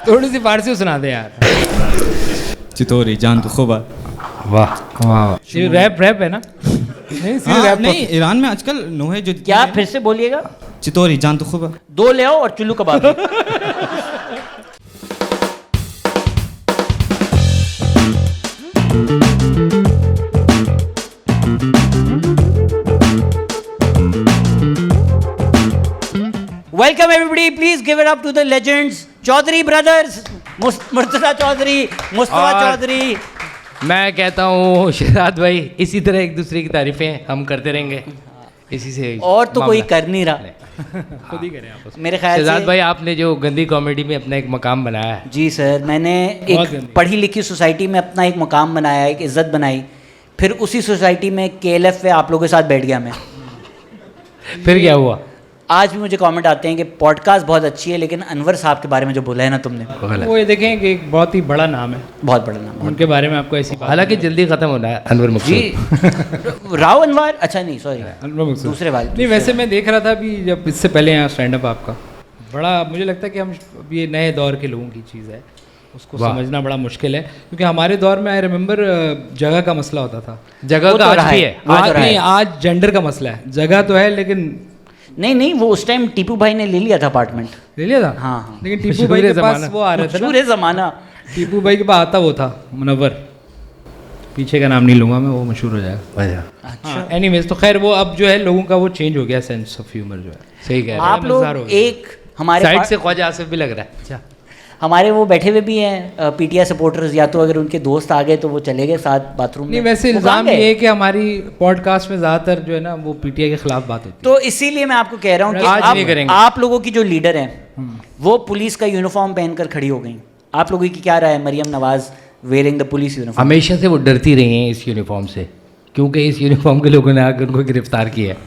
थोड़ी सी फारसी सुना दे यार। चितोरी जान तो खुबा। वाह वाह, ये रैप है ना? नहीं रैप नहीं, ईरान में आजकल नोहे जो क्या, फिर से बोलिएगा। चितोरी जान तो खुबा। 2 ले आओ और चुल्लू कबाब भी। Welcome everybody, please give it up to the legends, Chaudhary brothers, Murtaza Chaudhary, Mustafa Chaudhary. मैं कहता हूँ शहजाद भाई, इसी तरह एक दूसरे की तारीफें हम करते रहेंगे, इसी से और तो कोई कर नहीं रहा, खुद ही करें आपस में। मेरे ख्याल शहजाद से। भाई, आपने जो गंदी कॉमेडी में अपना एक मकाम बनाया है। जी सर, मैंने एक पढ़ी लिखी सोसाइटी में अपना एक मुकाम बनाया, एक इज्जत बनाई, फिर उसी सोसाइटी में KLF पे आप लोगों के साथ बैठ गया मैं। फिर क्या हुआ? आज भी मुझे कमेंट आते हैं कि पॉडकास्ट बहुत अच्छी है, लेकिन अनवर साहब के बारे में जो बोला है ना तुमने, वो ये देखें कि एक बहुत ही बड़ा नाम है, बहुत बड़ा नाम है। उनके बारे में आपको ऐसी बात, हालांकि जल्दी खत्म होना है अनवर जी मकसूद। राव अनवर, अच्छा नहीं सॉरी, अनवर मकसूद दूसरे वाले। नहीं, वैसे मैं देख रहा था अभी जब इससे पहले यहाँ स्टैंड अप आपका बड़ा, मुझे लगता है कि हम ये नए दौर के लोगों की चीज़ है, उसको समझना बड़ा मुश्किल है, क्योंकि हमारे दौर में आई रिमेंबर जगह का मसला होता था। जगह का आज भी है, आज नहीं, आज जेंडर का मसला है। जगह तो है लेकिन नहीं, वो उस टाइम टीपू भाई ने ले लिया था अपार्टमेंट। ले लिया था? हाँ। लेकिन टीपू भाई के पास वो आ रहा था ना, पूरे जमाना टीपू भाई के पास आता वो था मुनव्वर, पीछे का नाम नहीं लूंगा मैं, वो मशहूर हो जाएगा। अच्छा, एनीवेज, तो खैर वो अब जो है लोगों का वो चेंज हो गया, सेंस ऑफ ह्यूमर जो है। सही कह रहे हैं आप लोग एक हमारे साइड से ख्वाजा आसिफ भी लग रहा है। अच्छा, हमारे वो बैठे हुए भी हैं PTI सपोर्टर्स, या तो अगर उनके दोस्त आ गए तो वो चले गए साथ बाथरूम नहीं में। वैसे वो इल्ज़ाम कहाँ ये गए? है कि हमारी पॉडकास्ट में ज़्यादातर जो है ना वो PTI के खिलाफ बात होती है। तो इसीलिए मैं आपको कह रहा हूँ आज नहीं कि करेंगे। आप लोगों की जो लीडर हैं वो पुलिस का यूनिफॉर्म पहनकर खड़ी हो गई। आप लोगों की क्या राय है Maryam Nawaz wearing the police uniform? हमेशा से वो डरती रही हैं इस यूनिफॉर्म से, क्योंकि इस यूनिफॉर्म के लोगों ने आकर उनको गिरफ्तार किया है,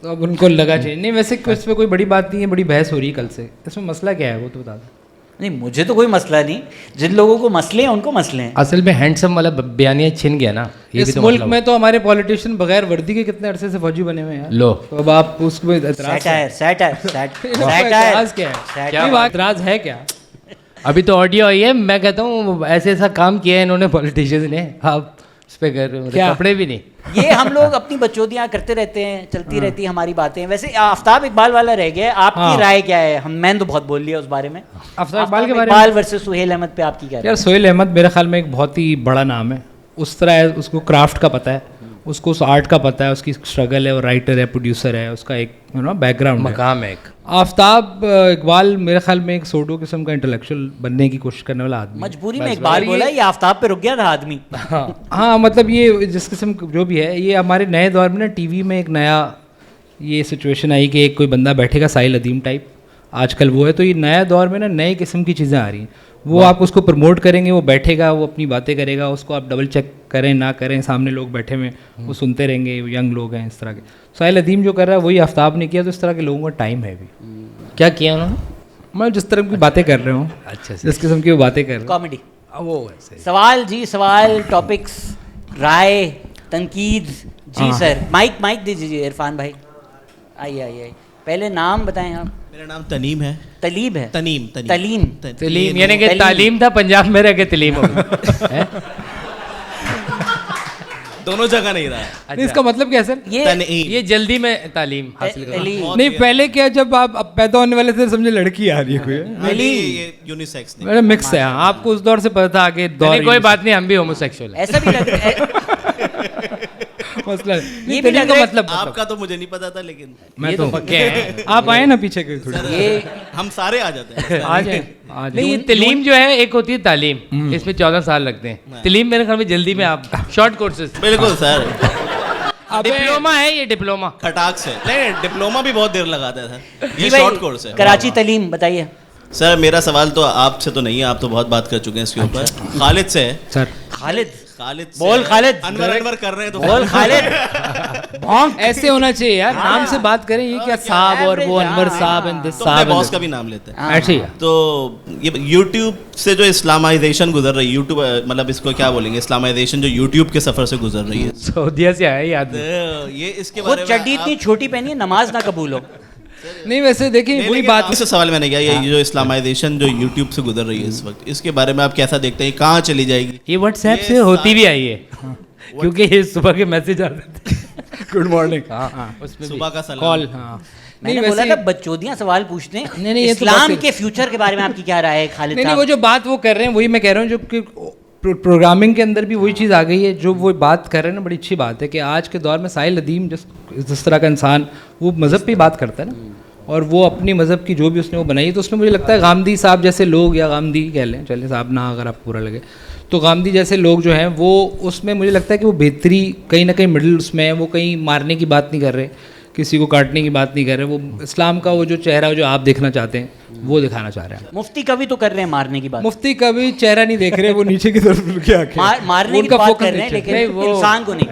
तो अब उनको लगा चाहिए। नहीं वैसे इस पर कोई बड़ी बात नहीं है, बड़ी बहस हो रही है कल से, इसमें मसला क्या है वो तो बता दो। नहीं, मुझे तो कोई मसला नहीं, जिन लोगों को मसले हैं उनको मसले हैं। असल में हैंडसम वाला बयानिया छिन गया ना, ये इस मुल्क में तो हमारे पॉलिटिशियन बगैर वर्दी के कितने अरसे से फौजी बने हुए हैं लो, तो अब आप उसको एतराज क्या है? क्या बात एतराज है क्या? अभी तो ऑडियो आई है, मैं कहता हूँ ऐसे ऐसा काम किया है इन्होंने पॉलिटिशियंस ने, आप उस पर कपड़े भी नहीं। ये हम लोग अपनी बचौदियाँ करते रहते हैं, चलती रहती है हमारी बातें। वैसे आफ्ताब इकबाल वाला रह गया, आपकी राय क्या है? मैंने तो बहुत बोल लिया उस बारे में। आफ्ताब इकबाल के बारे में, इकबाल वर्सेस सुहेल अहमद पे आपकी क्या राय? यार सोहेल अहमद मेरे ख्याल में एक बहुत ही बड़ा नाम है, उस तरह उसको क्राफ्ट का पता है, उसको उस आर्ट का पता है, उसकी स्ट्रगल है, वो राइटर है, प्रोड्यूसर है, उसका एक बैकग्राउंड मकाम है। आफ्ताब इकबाल मेरे ख्याल में एक सोडो किस्म का इंटेलेक्चुअल बनने की कोशिश करने वाला आदमी। मजबूरी में इकबाल बोला, ये आफ्ताब पे रुक गया था आदमी। हाँ मतलब ये जिस किस्म जो भी है, ये हमारे नए दौर में ना टीवी में एक नया ये सिचुएशन आई कि एक कोई बंदा बैठेगा साहिल अदीम टाइप, आजकल वो है, तो ये नया दौर में ना नए किस्म की चीज़ें आ रही हैं। वो आप उसको प्रमोट करेंगे, वो बैठेगा, वो अपनी बातें करेगा, उसको आप डबल चेक करें ना करें, सामने लोग बैठे हुए वो सुनते रहेंगे, यंग लोग हैं इस तरह के। साहिल अदीम जो कर रहा है वही आफ्ताब ने किया, तो इस तरह के लोगों का टाइम है भी। क्या किया उन्होंने? मैं जिस तरह की बातें कर रहा हूँ, अच्छा जिस किस्म की वो बातें कर रहे हैं, कॉमेडी वो सवाल जी, सवाल, टॉपिक्स, राय, तनकीद जी। सर माइक दीजिए इरफान भाई, आइए पहले नाम बताएं आप। मेरा नाम तनीम है। तलीब है? तलीम यानी कि तालीम था पंजाब में रह के तलीम हो गया। दोनों जगह नहीं रहा है। अच्छा। इसका मतलब क्या है सर? ये जल्दी में तालीम हासिल कर नहीं, पहले क्या जब आप पैदा होने वाले थे समझे लड़की आ रही है कोई, ये यूनिसेक्स नहीं, मिक्स है। आपको उस दौर से पता था आगे दौर, कोई बात नहीं, हम भी होमोसेक्सुअल हैं, ऐसा भी लग रहा है। मसला ये भी लग रहा है, मतलब आपका तो मुझे नहीं पता था, लेकिन मैं तो पक्के हैं। आप आए ना पीछे के थोड़ी, ये हम सारे आ जाते हैं। आ जाए। नहीं, ये तलीम जो है एक होती है तालीम, इसमें 14 साल लगते हैं। तलीम मेरे ख्याल में जल्दी में आप शॉर्ट कोर्सेज। बिल्कुल सर, डिप्लोमा है ये, डिप्लोमा खटाक से नहीं, डिप्लोमा भी बहुत देर लगाता था, ये भाई, शॉर्ट कोर्स है। कराची तलीम बताइए सर। मेरा सवाल तो आपसे तो नहीं है, आप तो बहुत बात कर चुके हैं इसके ऊपर। खालिद से है सर। खालिद से बोल, खालिद अनवर कर रहे हैं तो बोल खालिद। ऐसे होना चाहिए यार, नाम से बात करें, ये क्या साहब और वो अनवर साहब एंड दिस साहब, बॉस का भी नाम लेते हैं। ऐसे ही तो ये यूट्यूब से जो इस्लामाइजेशन गुजर रही है, यूट्यूब मतलब इसको क्या बोलेंगे, इस्लामाइजेशन जो यूट्यूब के सफर से गुजर रही है, सऊदीया से आया याद ये इसके वो बारे में चड्डी इतनी छोटी पहनी है नमाज ना कबूल हो। नहीं वैसे देखिए वही बात इससे सवाल मैंने किया, ये जो इस्लामाइजेशन जो यूट्यूब से गुजर रही है इस वक्त, इसके बारे में आप कैसा देखते हैं, कहाँ चली जाएगी? ये व्हाट्सएप से होती भी आई है क्योंकि ये सुबह के मैसेज आते थे गुड मॉर्निंग, हाँ उसमें सुबह का सलाम। कॉल, हाँ मैंने बोला था बच्चोदियां सवाल पूछते हैं। नहीं, ये तो इस्लाम बस- के फ्यूचर के बारे में आपकी क्या राय है खालिद नहीं साहब? वो जो बात वो कर रहे हैं वही मैं कह रहा हूँ, जो कि प्रोग्रामिंग के अंदर भी वही चीज़ आ गई है जो वो बात कर रहे हैं ना, बड़ी अच्छी बात है कि आज के दौर में साहिल अदीम जिस तरह का इंसान वो मज़हब पे बात करता है ना, और वो अपनी मज़हब की जो भी उसने वो बनाई, तो उसमें मुझे लगता है गांधी साहब जैसे लोग, या गांधी कह लें, चले साहब ना अगर आप पूरा लगे, तो गांधी जैसे लोग जो हैं वो उसमें मुझे लगता है कि वो बेहतरी कहीं ना कहीं मिडिल उसमें है, वो कहीं मारने की बात नहीं कर रहे, किसी को काटने की बात नहीं कर रहे, वो इस्लाम का वो जो चेहरा जो आप देखना चाहते हैं वो दिखाना चाह रहे हैं। मुफ्ती कभी तो कर रहे हैं मारने की बात, मुफ्ती कभी चेहरा नहीं देख रहे, वो नीचे की तरफ उनकी आंखें मारने की उनका बात focus कर रहे हैं, नीचे। लेकिन वो इंसान को नहीं,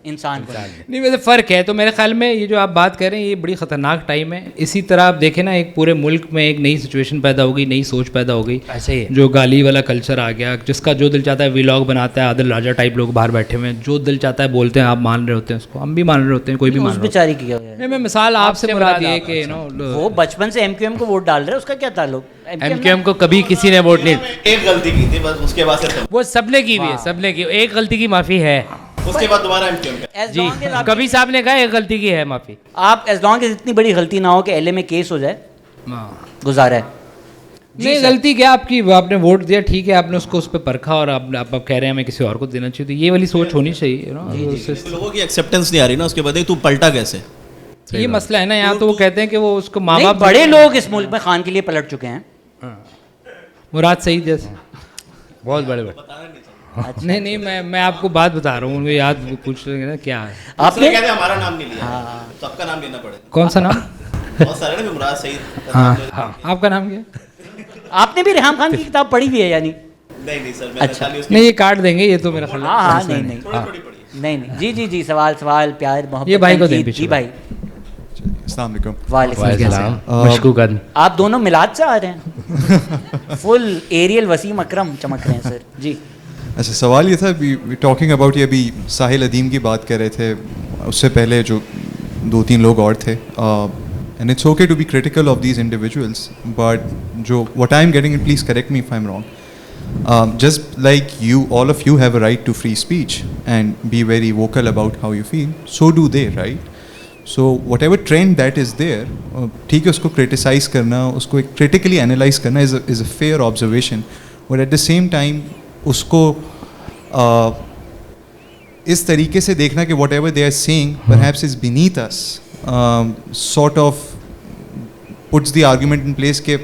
इंसान को नहीं। नहीं, वैसे फ़र्क है। तो मेरे ख्याल में ये जो आप बात कर रहे हैं ये बड़ी ख़तरनाक टाइम है। इसी तरह आप देखें ना, एक पूरे मुल्क में एक नई सिचुएशन पैदा हो गई, नई सोच पैदा हो गई, ऐसे ही है। जो गाली वाला कल्चर आ गया, जिसका जो दिल चाहता है व्लॉग बनाता है, आदिल राजा टाइप लोग बाहर बैठे हुए हैं, जो दिल चाहता है बोलते हैं, आप मान रहे होते हैं उसको, हम भी मान रहे होते हैं, कोई भी मान उस रहा होता बेचारी की क्या है? है। नहीं, मैं मिसाल आपसे मुराद ये कि वो बचपन से एमक्यूएम को वोट डाल रहे हैं, उसका क्या ताल्लुक? एमक्यूएम को कभी किसी ने वोट नहीं, एक गलती की थी बस, उसके बाद से वो सबने की भी है, सबने की, एक गलती की माफ़ी है उसके बाद दोबारा एमक्यूएम का। As जी, long as आप- कभी साहब ने कहा एक गलती की है माफ़ी। आप एज लॉन्ग एज इतनी बड़ी गलती ना हो कि एलए में केस हो जाए, गुजारा है। नहीं सर। गलती क्या आपकी, आपने वोट दिया ठीक है, आपने उसको उस पर परखा और आप कह रहे हैं हमें किसी और को देना चाहिए, तो ये वाली सोच होनी चाहिए तो लोगों की एक्सेप्टेंस नहीं आ रही ना, उसके बाद तू पलटा कैसे? ये मसला है ना यहाँ। तो वो कहते हैं कि वो उसको माँ नहीं, बाप बड़े लोग इस मुल्क में खान के लिए पलट चुके हैं। मुराद सईद जैसे बहुत बड़े नहीं नहीं, मैं आपको बात बता रहा हूँ, उनको याद पूछ रहे हैं ना क्या है। आपने कहते हमारा नाम नहीं लिया, सबका नाम लेना पड़ेगा। कौन सा नाम? बहुत सारे ना, मुराद सईद। हाँ, आपका नाम क्या? आपने भी रेहाम खान की किताब पढ़ी हुई है यानी? नहीं सर, मैंने अच्छा। खाली उसकी नहीं ये काट देंगे, ये तो मेरा ख्याल है। हाँ नहीं नहीं थोड़ी पढ़ी है। नहीं जी जी सवाल प्यार मोहब्बत। ये भाई को दें तनकीद। पीछे। जी भाई, अस्सलाम वालेकुम। वालेकुम सलाम। मशकूकन। आप दोनों मिलाद से आ रहे हैं? फुल एरियल वसीम अकरम चमक रहे हैं सर जी। अच्छा, सवाल ये था, वी टॉकिंग अबाउट, ये अभी साहिल अदीम की बात कर रहे थे, उससे पहले जो 2-3 लोग और थे, and it's okay to be critical of these individuals, but जो what I am getting, and please correct me if I am wrong, just like you, all of you have a right to free speech and be very vocal about how you feel, so do they, right? So whatever trend that is there, ठीक है, उसको criticize करना, उसको एक critically analyze करना is a fair observation, but at the same time उसको इस तरीके से देखना कि whatever they are saying perhaps is beneath us, sort of puts the argument in place कि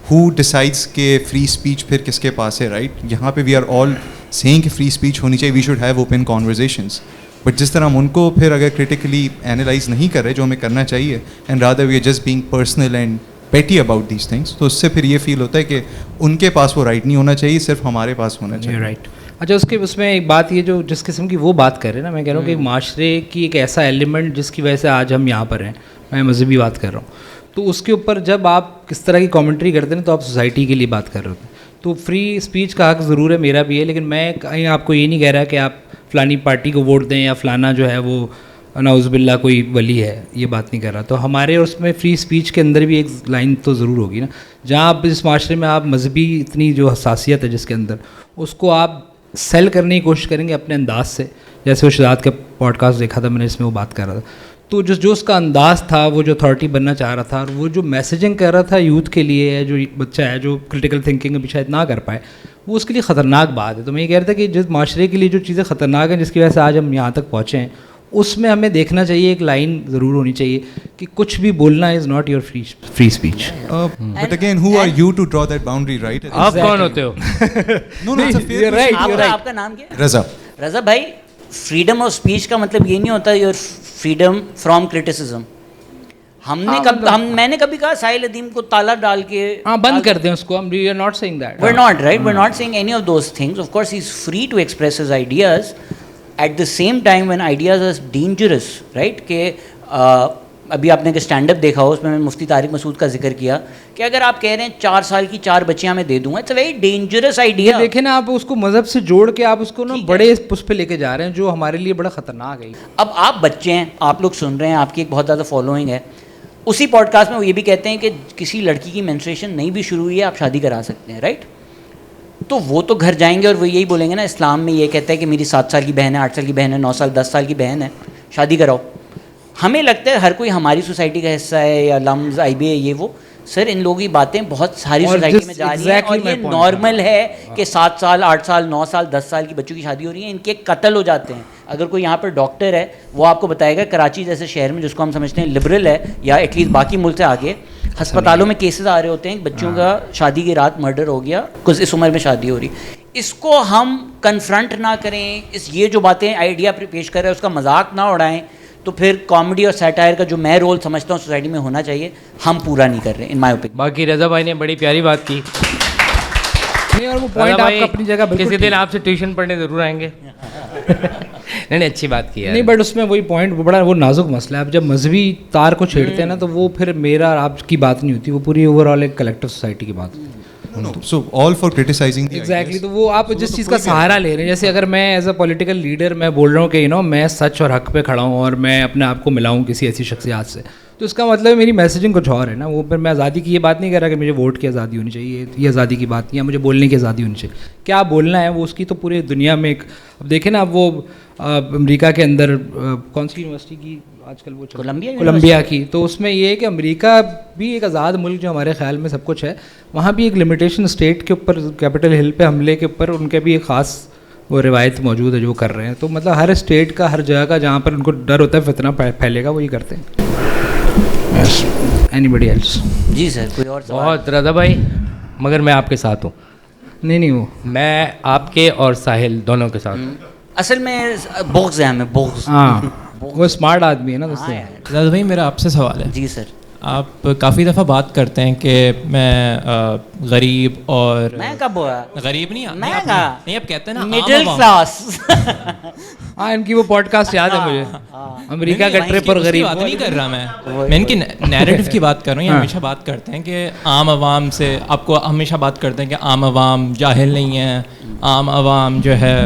who decides कि free speech फिर किसके पास है, right? यहाँ पे we are all saying कि free speech होनी चाहिए, we should have open conversations, but जिस तरह हम उनको फिर अगर critically analyze नहीं कर रहे जो हमें करना चाहिए, and rather we are just being personal and petty about these things, तो उससे फिर ये फील होता है कि उनके पास वो राइट नहीं होना चाहिए, सिर्फ हमारे पास होना चाहिए। राइट। अच्छा, उसमें एक बात ये जो जिस किस्म की वो बात कर रहे हैं ना, मैं कह रहा हूँ कि माशरे की एक ऐसा एलिमेंट जिसकी वजह से आज हम यहाँ पर हैं, मैं मजहबी बात कर रहा हूँ, तो उसके ऊपर जब आप किस तरह की कमेंट्री करते हैं तो आप सोसाइटी के लिए बात कर रहे होते हैं। तो फ्री स्पीच का हक ज़रूर है, मेरा भी है, लेकिन मैं कहीं आपको ये नहीं कह रहा कि आप फ़लानी पार्टी को वोट दें या फ़लाना जो है वो नाउज़ुबिल्लाह कोई वली है, ये बात नहीं कर रहा। तो हमारे उसमें फ्री स्पीच के अंदर भी एक लाइन तो ज़रूर होगी ना, जहाँ आप इस माशरे में आप मजहबी इतनी जो हसासियत है जिसके अंदर, उसको आप सेल करने की कोशिश करेंगे अपने अंदाज से। जैसे वो शहजाद का पॉडकास्ट देखा था मैंने, इसमें वो बात कर रहा था, तो जो उसका अंदाज़ था, वो जो अथॉरिटी बनना चाह रहा था, और वो जो मैसेजिंग कर रहा था यूथ के लिए, है जो बच्चा है जो क्रिटिकल थिंकिंग अभी शायद ना कर पाए, वो उसके लिए ख़तरनाक बात है। तो मैं ये कह रहा था कि जिस माशरे के लिए जो चीज़ें ख़तरनाक हैं, जिसकी वजह से आज हम यहाँ तक पहुँचे हैं, उसमें हमें देखना चाहिए, एक लाइन ज़रूर होनी चाहिए कि कुछ भी बोलना is not your free speech. But again, who are you to draw that boundary, right? आप कौन होते हो? No, it's a fair You're right, question. you're right. आपका नाम क्या है? रज़ा। रज़ा भाई, फ्रीडम ऑफ स्पीच का मतलब ये नहीं होता योर फ्रीडम फ्रॉम क्रिटिसिज्म। मैंने कभी कहा साहिल अदीम को ताला डाल के हाँ, बंद कर दें उसको, हम we are not saying that. We're not, right? We're not saying any of those things. Of course, he's free to express his ideas. At the same time, when ideas are dangerous, right? कि अभी आपने stand up देखा हो, उसमें मैंने मुफ्ती तारिक मसूद का जिक्र किया कि अगर आप कह रहे हैं 4 साल की 4 बच्चियां मैं दे दूंगा, it's a very dangerous idea. देखें ना, आप उसको मजहब से जोड़ के आप उसको ना बड़े उस पे लेके जा रहे हैं, जो हमारे लिए बड़ा ख़तरनाक है। अब आप बच्चे हैं, आप लोग सुन रहे हैं, आपकी एक बहुत ज़्यादा फॉलोइंग है, उसी पॉडकास्ट में वो ये भी कहते हैं कि किसी लड़की की मेंस्ट्रुएशन नहीं भी शुरू हुई है आप शादी करा सकते हैं, राइट? तो वो तो घर जाएंगे और वो यही बोलेंगे ना, इस्लाम में ये कहता है कि मेरी 7 साल की बहन है, 8 साल की बहन है, 9 साल 10 साल की बहन है, शादी कराओ। हमें लगता है हर कोई हमारी सोसाइटी का हिस्सा है या लम्स IB है ये वो। सर इन लोगों की बातें बहुत सारी सोसाइटी में जा रही हैं और ये नॉर्मल है कि 7 साल 8 साल 9 साल 10 साल की बच्चों की शादी हो रही है, इनके कत्ल हो जाते हैं। अगर कोई यहाँ पर डॉक्टर है वो आपको बताएगा कराची जैसे शहर में जिसको हम समझते हैं लिबरल है या एटलीस्ट बाकी मुल्क से आगे, अस्पतालों में केसेस आ रहे होते हैं बच्चों का शादी की रात मर्डर हो गया कुछ इस उम्र में शादी हो रही। इसको हम कन्फ्रंट ना करें, ये जो बातें आइडिया पेश कर रहे हैं उसका मजाक ना उड़ाएं, तो फिर कॉमेडी और सैटायर का जो मैं रोल समझता हूँ सोसाइटी में होना चाहिए हम पूरा नहीं कर रहे इन माय ओपिनियन। बाकी रज़ा भाई ने बड़ी प्यारी बात की। नहीं और वो पॉइंट आपका अपनी जगह बिल्कुल किसी दिन आपसे ट्यूशन पढ़ने ज़रूर आएंगे। नहीं अच्छी बात की है। नहीं बट उसमें वही पॉइंट बड़ा वो नाजुक मसला है। अब जब मजहबी तार को छेड़ते हैं ना तो वो फिर मेरा और आपकी बात नहीं होती, वो पूरी ओवरऑल एक कलेक्टिव सोसाइटी की बात। So all for criticizing the exactly ideas. तो वो आप जिस चीज़ का सहारा ले रहे हैं, जैसे अगर मैं एज अ पॉलिटिकल लीडर मैं बोल रहा हूँ कि मैं सच और हक पे खड़ा हूँ और मैं अपने आप को मिलाऊँ किसी ऐसी शख्सियत से, तो इसका मतलब मेरी मैसेजिंग कुछ और है ना। वो फिर मैं आज़ादी की ये बात नहीं कर रहा कि मुझे वोट की आज़ादी होनी चाहिए, ये आज़ादी की बात नहीं, या मुझे बोलने की आज़ादी होनी चाहिए। क्या बोलना है वो उसकी तो पूरी दुनिया में एक, अब देखें ना, अब वो अमेरिका के अंदर कौन सी यूनिवर्सिटी की आजकल वो कोलंबिया की, तो उसमें ये है कि अमेरिका भी एक आज़ाद मुल्क जो हमारे ख्याल में सब कुछ है, वहाँ भी एक लिमिटेशन स्टेट के ऊपर कैपिटल हिल पे हमले के ऊपर उनके भी एक ख़ास वो रिवायत मौजूद है जो कर रहे हैं। तो मतलब हर स्टेट का हर जगह का जहाँ पर उनको डर होता है फितना फैलेगा वही करते हैं। Anybody else? जी सर कोई और सवाल? बहुत रज़ा भाई, मगर मैं आपके साथ हूँ। नहीं वो मैं आपके और साहिल दोनों के साथ। असल में बोग्स है हमें, बोग्स। हाँ वो स्मार्ट आदमी है ना दोस्तों। रज़ा भाई मेरा आपसे सवाल है। जी सर। आप काफ़ी दफ़ा बात करते हैं कि मैं गरीब और मैं कब हुआ गरीब नहीं, मैं आप कहा नहीं, आप कहते हैं ना मिडिल क्लास। हाँ इनकी वो पॉडकास्ट याद है मुझे, अमेरिका का ट्रिप और गरीब। बात नहीं कर रहा मैं इनकी नैरेटिव की बात कर रहा हूँ। ये हमेशा बात करते हैं कि आम आवाम से, आपको हमेशा बात करते हैं कि आम आवाम जाहिल नहीं है, आम आवाम जो है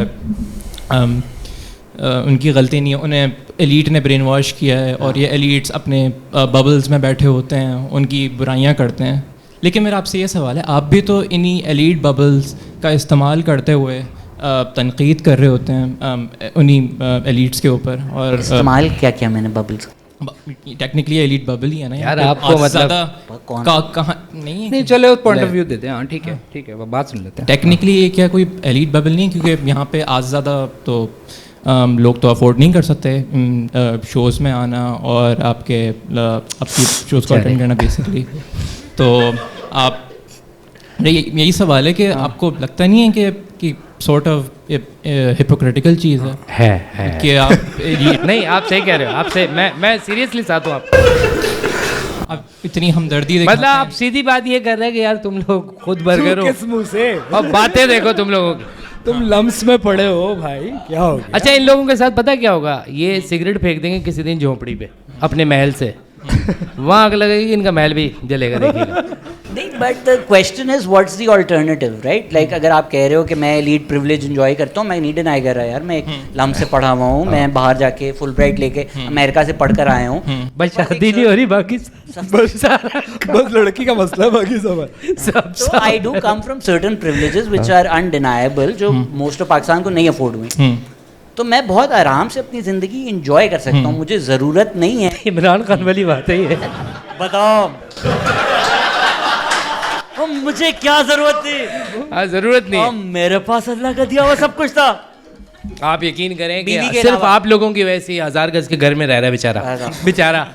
उनकी गलती नहीं है, उन्हें एलीट ने ब्रेन वॉश किया है और ये एलीट्स अपने बबल्स में बैठे होते हैं, उनकी बुराइयां करते हैं। लेकिन मेरा आपसे ये सवाल है, आप भी तो इन्हीं एलीट बबल्स का इस्तेमाल करते हुए तनकीद कर रहे होते हैं उन्हीं एलीट्स के ऊपर। और इस्तेमाल क्या किया मैंने बबल्स? टेक्निकली एलीट बबल ही है ना यार, आपको मतलब कहाँ नहीं चले उस पॉइंट ऑफ व्यू देते हैं। हाँ ठीक है ठीक है, बात सुन लेते हैं। टेक्निकली ये क्या कोई एलीट बबल नहीं है, क्योंकि यहाँ पे आज ज़्यादा तो लोग तो अफोर्ड नहीं कर सकते शोज़ में आना और आपकी शोज़ को अटेंड करना बेसिकली। तो आप यही सवाल है कि आपको लगता नहीं है कि सॉर्ट ऑफ हिपोक्रेटिकल चीज़ है कि आप नहीं आप सही कह रहे हो, आप सही, मैं सीरियसली साथ हूँ आप इतनी हमदर्दी मतलब आप सीधी बात ये कर रहे हैं कि यार तुम लोग खुद बर्गर हो, किस मुंह से, और बातें देखो तुम लोगों की, तुम लम्स में पड़े हो भाई, क्या हो गया? अच्छा इन लोगों के साथ पता क्या होगा, ये सिगरेट फेंक देंगे किसी दिन झोंपड़ी पे अपने महल से, वहाँ आग लगेगी, इनका महल भी जलेगा, देखिएगा। नहीं but the question is what's the alternative, right? Like अगर आप कह रहे हो कि मैं लीड प्रिविलेज एंजॉय करता हूँ, मैं नहीं डिनाई कर रहा यार, मैं एक लम से पढ़ा हुआ हूँ, मैं बाहर जाके फुल ब्राइट लेके अमेरिका से पढ़ कर आया हूँ। बस शादी नहीं हो रही, बाकी बस लड़की का मसला, बाकी सब So I do come from certain privileges which are undeniable, जो मोस्ट ऑफ पाकिस्तान को नहीं अफोर्ड हुई। तो मैं बहुत आराम से अपनी ज़िंदगी इंजॉय कर सकता हूँ, मुझे ज़रूरत नहीं है। इमरान खान वाली बात है ये। बताओ मुझे क्या ज़रूरत थी? हाँ ज़रूरत नहीं, मेरे पास अल्लाह का दिया हुआ सब कुछ था। आप यकीन करें कि सिर्फ आप लोगों की वजह से 1000 गज के घर में रह रहा है बेचारा।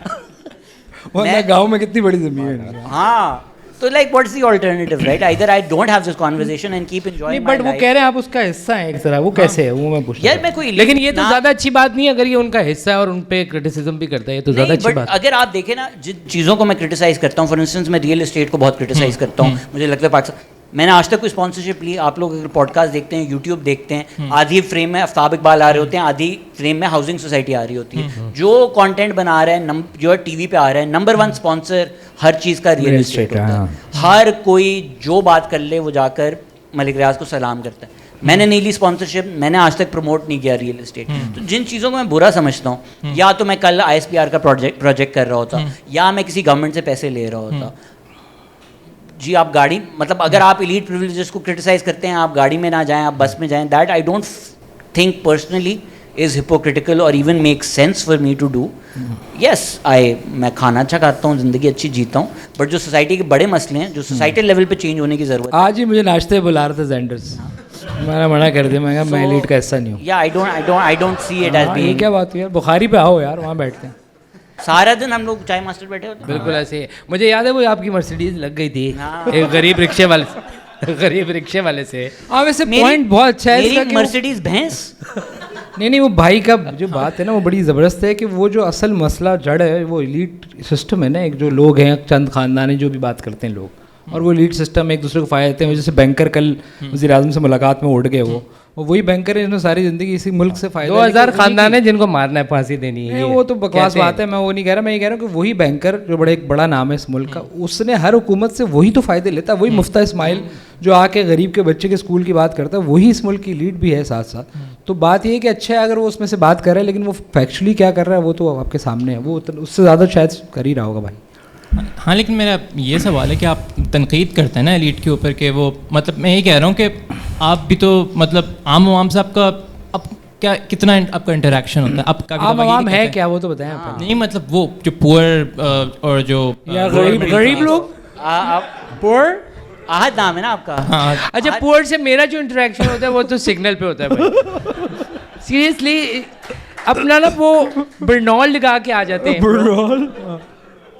वरना गांव में कितनी बड़ी जमीन है। हाँ तो like what's the alternative, right? Either I don't have this conversation and keep enjoying my life. But वो कह रहे हैं आप उसका हिस्सा हैं एक तरह, वो कैसे है वो मैं पूछ रहा हूं। यार मैं कोई, लेकिन ये तो ज़्यादा अच्छी बात नहीं है अगर ये उनका हिस्सा है और उन पे क्रिटिसिज्म भी करता है, ये तो ज़्यादा अच्छी बात। अगर आप देखें ना जिन चीज़ों को मैं क्रिटिसाइज करता हूँ, फॉर इंस्टेंस मैं रियल एस्टेट को बहुत क्रिटिसाइज करता हूँ, मुझे लगता है पाकिस्तान, मैंने आज तक कोई स्पॉन्सरशिप ली, आप लोग अगर पॉडकास्ट देखते हैं, यूट्यूब देखते हैं, आधी फ्रेम में आफ्ताब इकबाल आ रहे होते हैं, आधी फ्रेम में हाउसिंग सोसाइटी आ रही होती है। जो कंटेंट बना रहा है, जो टीवी पे आ रहा है, नंबर 1 स्पॉन्सर हर चीज़ का रियल एस्टेट होता है। हर कोई जो बात कर ले वो जाकर मलिक रियाज को सलाम करता है। मैंने नहीं ली स्पॉन्सरशिप, मैंने आज तक प्रमोट नहीं किया रियल एस्टेट। तो जिन चीज़ों को मैं बुरा समझता हूँ, या तो मैं कल ISPR का प्रोजेक्ट कर रहा होता, या मैं किसी गवर्नमेंट से पैसे ले रहा होता। जी आप गाड़ी, मतलब अगर आप एलीट प्रिविलेजेस को क्रिटिसाइज करते हैं, आप गाड़ी में ना जाएं, आप बस में जाएं, that I don't think personally is hypocritical और even make sense for me to do. Yes मैं खाना अच्छा खाता हूँ, ज़िंदगी अच्छी जीता हूँ, बट जो सोसाइटी के बड़े मसले हैं, जो सोसाइटल लेवल पे चेंज होने की ज़रूरत है। आज ही मुझे नाश्ते बुला रहे थे जेंडर्स, मैंने मना कर दिया, मैं कहा मैं एलीट का हिस्सा नहीं हूँ। या I don't see it as ये बीइंग। क्या बात हुई यार, बुखारी पे आओ यार, वहाँ बैठते हैं। सारा दिन हम लोग चाय मास्टर बैठे होते हैं। बिल्कुल ऐसे ही है। मुझे याद है वो आपकी मर्सिडीज लग गई थी हाँ। एक गरीब रिक्शे वाले से, गरीब रिक्शे वाले से। हाँ वैसे मेरी- पॉइंट बहुत अच्छा है इसका मेरी कि वो- मर्सिडीज भैंस। नहीं वो भाई का जो बात है ना, वो बड़ी ज़बरदस्त है कि वो जो असल मसला जड़ है वो एलीट सिस्टम है ना। एक जो लोग हैं चंद खानदानी जो भी बात करते हैं लोग, और वो एलीट सिस्टम एक दूसरे को फ़ायदा देते हैं। जैसे बैंकर कल वज़ीर आज़म से मुलाकात में उड़ गए, वो वही बैंकर है जिन्होंने सारी ज़िंदगी इसी मुल्क से फ़ायदा 2000 खानदान है जिनको मारना है, फांसी देनी है। वो तो बकवास बात है, मैं वो नहीं कह रहा। मैं ये कह रहा हूँ कि वही बैंकर जो एक बड़ा नाम है इस मुल्क का, उसने हर हुकूमत से वही तो फ़ायदे लेता है। वही मुफ्ता इस्माइल जो आके गरीब के बच्चे के स्कूल की बात करता है, वही इस मुल्क की लीड भी है साथ साथ। तो बात ये है कि अच्छा है अगर वो उसमें से बात कर रहा है, लेकिन वो फैक्चुअली क्या कर रहा है वो तो आपके सामने है। वो उससे ज़्यादा शायद कर ही रहा होगा भाई। हाँ लेकिन मेरा ये सवाल है कि आप तनकीद करते हैं ना एलीट के ऊपर के वो, मतलब मैं ये कह रहा हूँ कि आप भी तो मतलब आम आवाम से आपका अब क्या कितना आपका इंटरेक्शन होता है? आप कभी आम आवाम है क्या वो तो बताएं आप। नहीं मतलब वो जो पुअर और जो या गरीब लोग पुअर आहद नाम है ना आपका। हाँ अच्छा पुअर से मेरा जो इंटरेक्शन होता है वो तो सिग्नल पे होता है भाई। सीरियसली अपना ना वो बर्नॉल लगा के आ जाते हैं,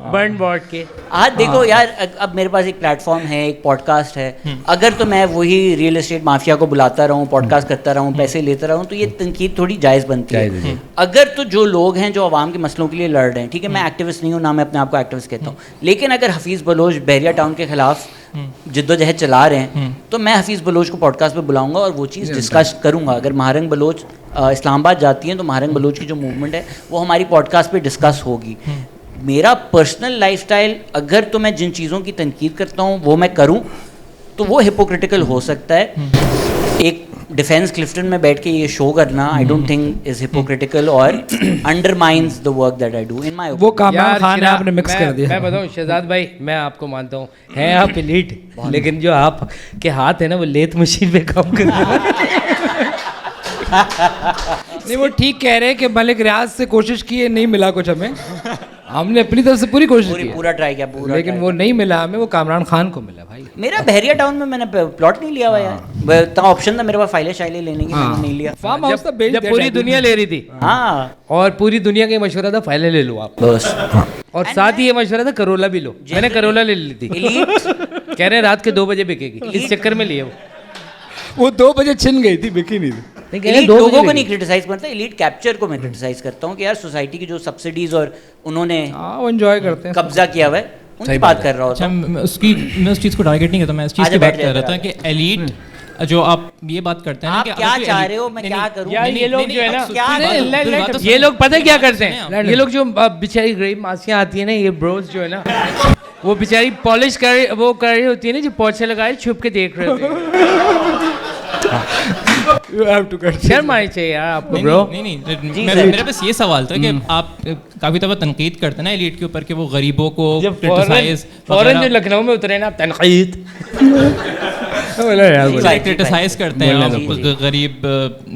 बर्न बोर्ड के। आज देखो यार, अब मेरे पास एक प्लेटफॉर्म है, एक पॉडकास्ट है। अगर तो मैं वही रियल एस्टेट माफिया को बुलाता रहूं, पॉडकास्ट करता रहूं, पैसे लेता रहूं, तो ये तनकीद थोड़ी जायज़ बनती है। अगर तो जो लोग हैं जो आवाम के मसलों के लिए लड़ रहे हैं, ठीक है, मैं एक्टिविस्ट नहीं हूँ, ना मैं अपने आप को एक्टिविस्ट कहता हूँ, लेकिन अगर हफीज़ बलोच बहरिया टाउन के खिलाफ जिद्दोजहद चला रहे हैं, तो मैं हफीज़ बलोच को पॉडकास्ट पे बुलाऊंगा और वो चीज़ डिस्कस करूंगा। अगर महारंग बलोच इस्लामाबाद जाती हैं, तो महारंग बलोच की जो मूवमेंट है वो हमारी पॉडकास्ट पे डिस्कस होगी। मेरा पर्सनल लाइफस्टाइल, अगर तो मैं जिन चीज़ों की तनकीद करता हूँ वो मैं करूँ, तो वो हिपोक्रिटिकल हो सकता है। एक डिफेंस क्लिफ्टन में बैठ के ये शो करना I don't think is hypocritical और undermines the work that I do in my. वो कामरान यार खान ने शिरा, आपने मिक्स कर दिया। मैं बताऊं शहजाद भाई, मैं आपको मानता हूँ हैं आप एलीट, लेकिन जो आप के हाथ है ना वो लेथ मशीन पे काम कर रहे हैं। नहीं वो ठीक कह रहे हैं कि मलिक रियाज से कोशिश की है, नहीं मिला कुछ हमें। हमने अपनी तरफ से पूरी कोशिश की है, पूरा ट्राई किया पूरा, लेकिन वो नहीं मिला हमें। वो कामरान खान को मिला भाई। मेरा बहरिया टाउन में मैंने प्लॉट नहीं लिया हुआ यार। इतना ऑप्शन था मेरे पास फाइलें शाइलें लेने की, मैंने नहीं लिया। फार्म हाउस था बेच जब पूरी दुनिया ले रही थी हाँ और पूरी दुनिया का ये मशवरा था फाइलें ले लो आप, बस। और साथ ही ये मशवरा था करोला भी लो। मैंने करोला ले ली थी, एलीट कह रहे हैं रात के 2 बजे बिकेगी, इस चक्कर में लिए वो 2 बजे छिन गई थी, बिकी नहीं थी। नहीं, कह रहे हैं एलीट 2 लोगों बजे को बिकेगी। नहीं क्रिटिसाइज करता, एलीट कैप्चर को मैं क्रिटिसाइज करता हूँ कि यार सोसाइटी की जो सब्सिडीज और उन्होंने हाँ वो एंजॉय करते हैं। कब्जा किया हुआ है उनकी बात कर रहा होता अच्छा हूँ। मैं उस चीज़ को टारगेट नहीं करता, मैं इस चीज़ आजा की बात बैठ कर रहा जाते था कि एलीट जो आप ये बात करते हैं ना आप कि क्या अगर जो चाह elite- रहे हो, मैं नहीं, क्या नहीं, करूँ? यार ये लोग जो है ना, क्या ये लोग पता है क्या करते हैं? ये लोग जो बेचारी गरीब मासियाँ आती है ना, ये ब्रोस जो है ना, वो बेचारी पॉलिश कर वो कर रही होती है ना, जो पोछे लगाए छुप के देख रहे होते हैं। You have to cut. शर्म आनी चाहिए यार आपको नहीं, ब्रो। नहीं नहीं जी मैं सर। मेरे पास ये सवाल था कि आप काफ़ी दफ़ा तनकीद करते हैं ना एलीट के ऊपर कि वो गरीबों को जब क्रिटिसाइज फौरन जो लखनऊ में उतरे ना तनकीद, बोलो यार, बोलो। भाई, क्रिटिसाइज करते हैं बोलने आप दो। गरीब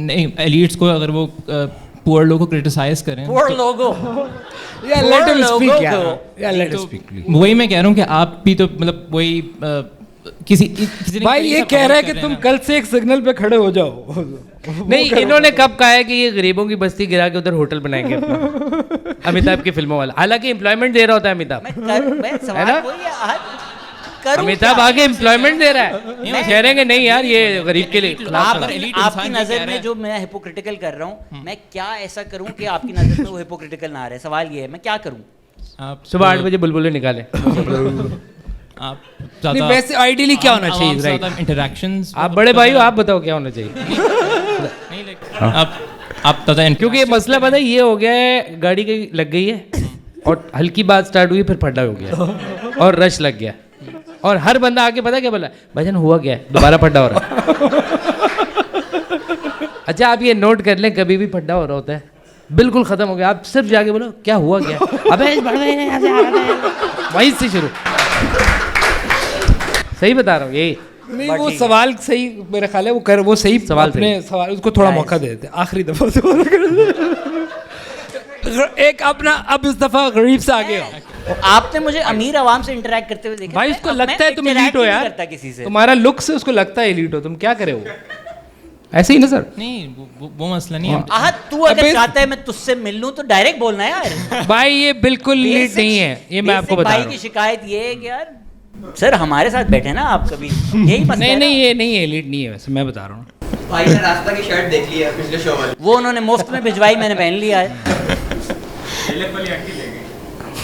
नहीं एलीट्स को, अगर वो पुअर लोगों को क्रिटिसाइज करें Poor लोगों Yeah, let him लोगों speak को- यार। Yeah, let him तो speak. वही मैं कह रहा हूँ कि आप भी तो मतलब वही किसी ने भाई कहीं ये से कह रहा है promote कि कर तुम हैं कल से एक सिग्नल पे खड़े हो जाओ। नहीं इन्होंने कब कहा है कि ये गरीबों की बस्ती गिरा के उधर होटल बनाएंगे अपना? अमिताभ की फिल्मों वाला, हालांकि एम्प्लॉयमेंट दे रहा होता है अमिताभ। मैं सवाल ना? वही है, आज करूँ अमिताभ क्या? आगे एम्प्लॉयमेंट दे रहा है, वो कह रहे हैं कि नहीं यार ये गरीब के लिए खिलाफ आप चला। elite आपकी इंसान ये नजर कह रहा में है। जो मैं हिपोक्रिटिकल कर रहा हूँ, मैं क्या ऐसा करूँ कि आपकी नजर में वो हिपोक्रिटिकल ना रहे? सवाल ये है, मैं क्या करूँ? आप सुबह 8 बजे बुलबुलें निकाले। आप नहीं, वैसे आइडियली क्या होना चाहिए, राइट? इंटरेक्शंस आप बड़े भाई हो, आप बताओ क्या होना चाहिए? नहीं आप ज़्यादा क्योंकि ये मसला पता है ये हो गया है, गाड़ी की लग गई है और हल्की बात स्टार्ट हुई, फिर फड्डा हो गया और रश लग गया, और हर बंदा आके पता क्या बोला, भाईजान हुआ क्या है, दोबारा फड्डा हो रहा है। अच्छा आप ये नोट कर लें, कभी भी फड्डा हो रहा होता है बिल्कुल ख़त्म हो गया, आप सिर्फ जाके बोलो क्या हुआ क्या, अबे बढ़ गए यहाँ से आ गए, वहीं से शुरू। सही बता रहा हूँ यही। नहीं वो सवाल सही मेरा ख्याल है वो कर वो सही सवाल अपने सवाल उसको थोड़ा मौका दे देते आखिरी दफा सवाल एक अपना अब इस दफा गरीब से आगे आओ। आपने मुझे अमीर आवाम से इंटरेक्ट करते हुए देखा। भाई मैं- उसको मैं लगता है तुम interact एलीट हो ही नहीं यार, करता किसी से। तुम्हारा लुक से उसको लगता है एलीट हो, तुम क्या करे हो ऐसे ही ना सर। नहीं वो मसला नहीं है। आहा तू अगर अबे- चाहता है मैं तुझसे मिल लूं तो डायरेक्ट बोलना है यार। भाई ये बिल्कुल एलीट Basic- नहीं है, ये मैं आपको basic बता भाई रहा की हूँ। शिकायत ये है कि यार सर हमारे साथ बैठे ना आप कभी, यही मसला नहीं है नहीं ना। ये नहीं है एलीट नहीं है वैसे, मैं बता रहा हूँ। भाई ने रास्ता की शर्ट देख ली है पिछले शो वाली। वो उन्होंने मुफ्त में भिजवाई, मैंने पहन लिया है।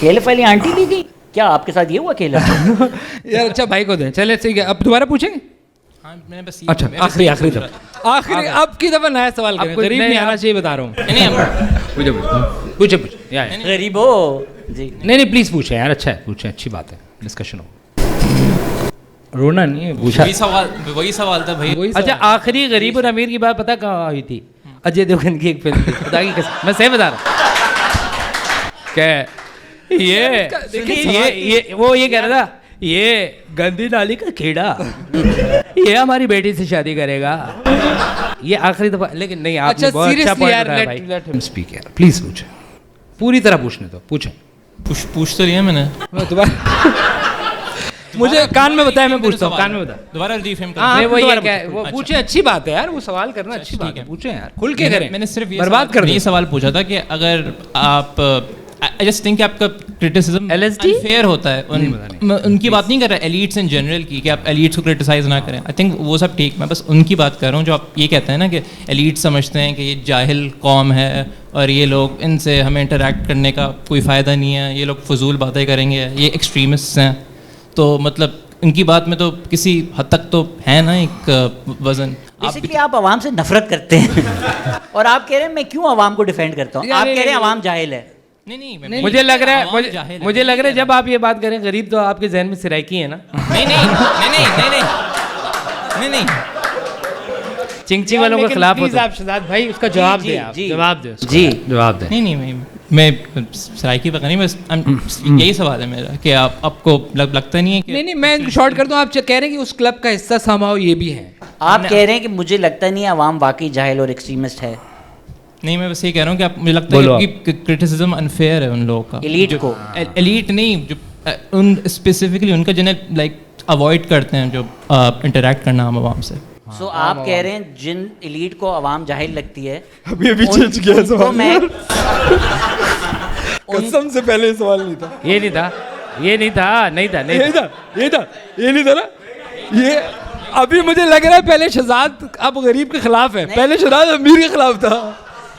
केलफ वाली आंटी ली गई क्या आपके साथ ये हुआ केलफ? यार अच्छा भाई को दें, चले ठीक है, अब दोबारा पूछेंगे। हाँ मैंने बस अच्छा आखिरी दफा आखिरी अब की दफा नया सवाल करें, कुछ गरीब नहीं, नहीं आना आप- चाहिए बता रहा हूँ। नहीं पूछे या गरीबो जी। नहीं प्लीज पूछे यार, अच्छा है पूछे, अच्छी बात है, डिस्कशन हो। रोना नहीं है, पूछा वही सवाल था भाई। वही अच्छा सवाल। आखिरी गरीब और अमीर की बात पता कहाँ हुई थी? अजय देवगन की एक फिल्म थी, खुदा की कसम, मैं सही बता रहा हूँ। क्या ये वो ये कह रहा था, ये गंदी नाली का कीड़ा ये हमारी बेटी से शादी करेगा, ये आखिरी दफा। लेकिन नहीं आपने अच्छा बहुत अच्छा सीरियसली पॉइंट यार, बताया भाई। लेट हिम स्पीक यार, प्लीज पूछे, पूरी तरह पूछने दो, पूछे। पूछ तो लिया मैंने। मैं दोबारा मुझे कान में बताया, मैं पूछता हूँ, कान में बता। दोबारा रिफ्रेम हाँ नहीं, वो ये दोबारा क्या- पूछो, वो अच्छा। पूछे, अच्छी बात है यार, वो सवाल करना अच्छी बात है, पूछे यार, खुल के करें। मैंने सिर्फ बर्बाद कर ये दो। सवाल पूछा था कि अगर आप आई जस्ट थिंक आपका क्रिटिसिज्म LSD? फेयर होता है मैं उनकी बात नहीं कर रहा एलिट्स इन जनरल की, कि आप एलिट्स को क्रिटिसाइज ना करें। आई थिंक वो सब ठीक, मैं बस उनकी बात कर रहा हूँ जो आप ये कहते हैं ना कि एलिट समझते हैं कि ये जाहिल कौम है और ये लोग, इनसे हमें इंटरेक्ट करने का कोई फ़ायदा नहीं है, ये लोग फजूल बातें करेंगे, ये एक्सट्रीमिस्ट हैं। तो मतलब इनकी बात में तो किसी हद तक तो है ना एक वज़न। बेसिकली आप आवाम से नफरत करते हैं और आप कह रहे हैं मैं क्यों आवाम को डिफेंड करता हूँ, आप कह रहे हैं आवाम जाहिल है। नहीं मुझे लग रहा आवाम है जाहिल है। मुझे लग रहा है जब आप ये बात करें गरीब, तो आपके जहन में सिराइकी है ना? नहीं नहीं नहीं नहीं नहीं नहीं नहीं चिंग चिंग वालों के लेकिन खिलाफ प्लीज होते आप शहजाद भाई उसका जवाब जी, दें, आप जी। जवाब दें उसका। जी। जवाब दें। नहीं नहीं मैं सराइकी पता नहीं, बस यही सवाल है मेरा कि आपको लगता नहीं है कि नहीं नहीं मैं शॉर्ट कर दूं, आप कह रहे हैं कि उस क्लब का हिस्सा समाओ ये भी है। आप कह रहे हैं कि मुझे लगता नहीं है आवाम वाकई जाहिल और एक्सट्रीमिस्ट है। नहीं, मैं बस ये कह रहा हूँ कि आप, मुझे लगता है कि क्रिटिसिज्म अनफेयर है उन लोगों का, एलीट को। एलीट नहीं, जो उन स्पेसिफिकली उनका जिन्हें लाइक अवॉइड करते हैं, जो इंटरेक्ट करना हम आवाम से। सो आप कह रहे हैं जिन एलीट को आवाम जाहिल लगती है अभी चेंज किया उनको सवाल, मैं कसम से पहले ये सवाल नहीं था, ये नहीं था, ये नहीं था, नहीं था, नहीं ये था, ये था, ये नहीं था ना, ये अभी मुझे लग रहा है पहले शहजाद अब गरीब के खिलाफ है, पहले शहजाद अमीर के खिलाफ था।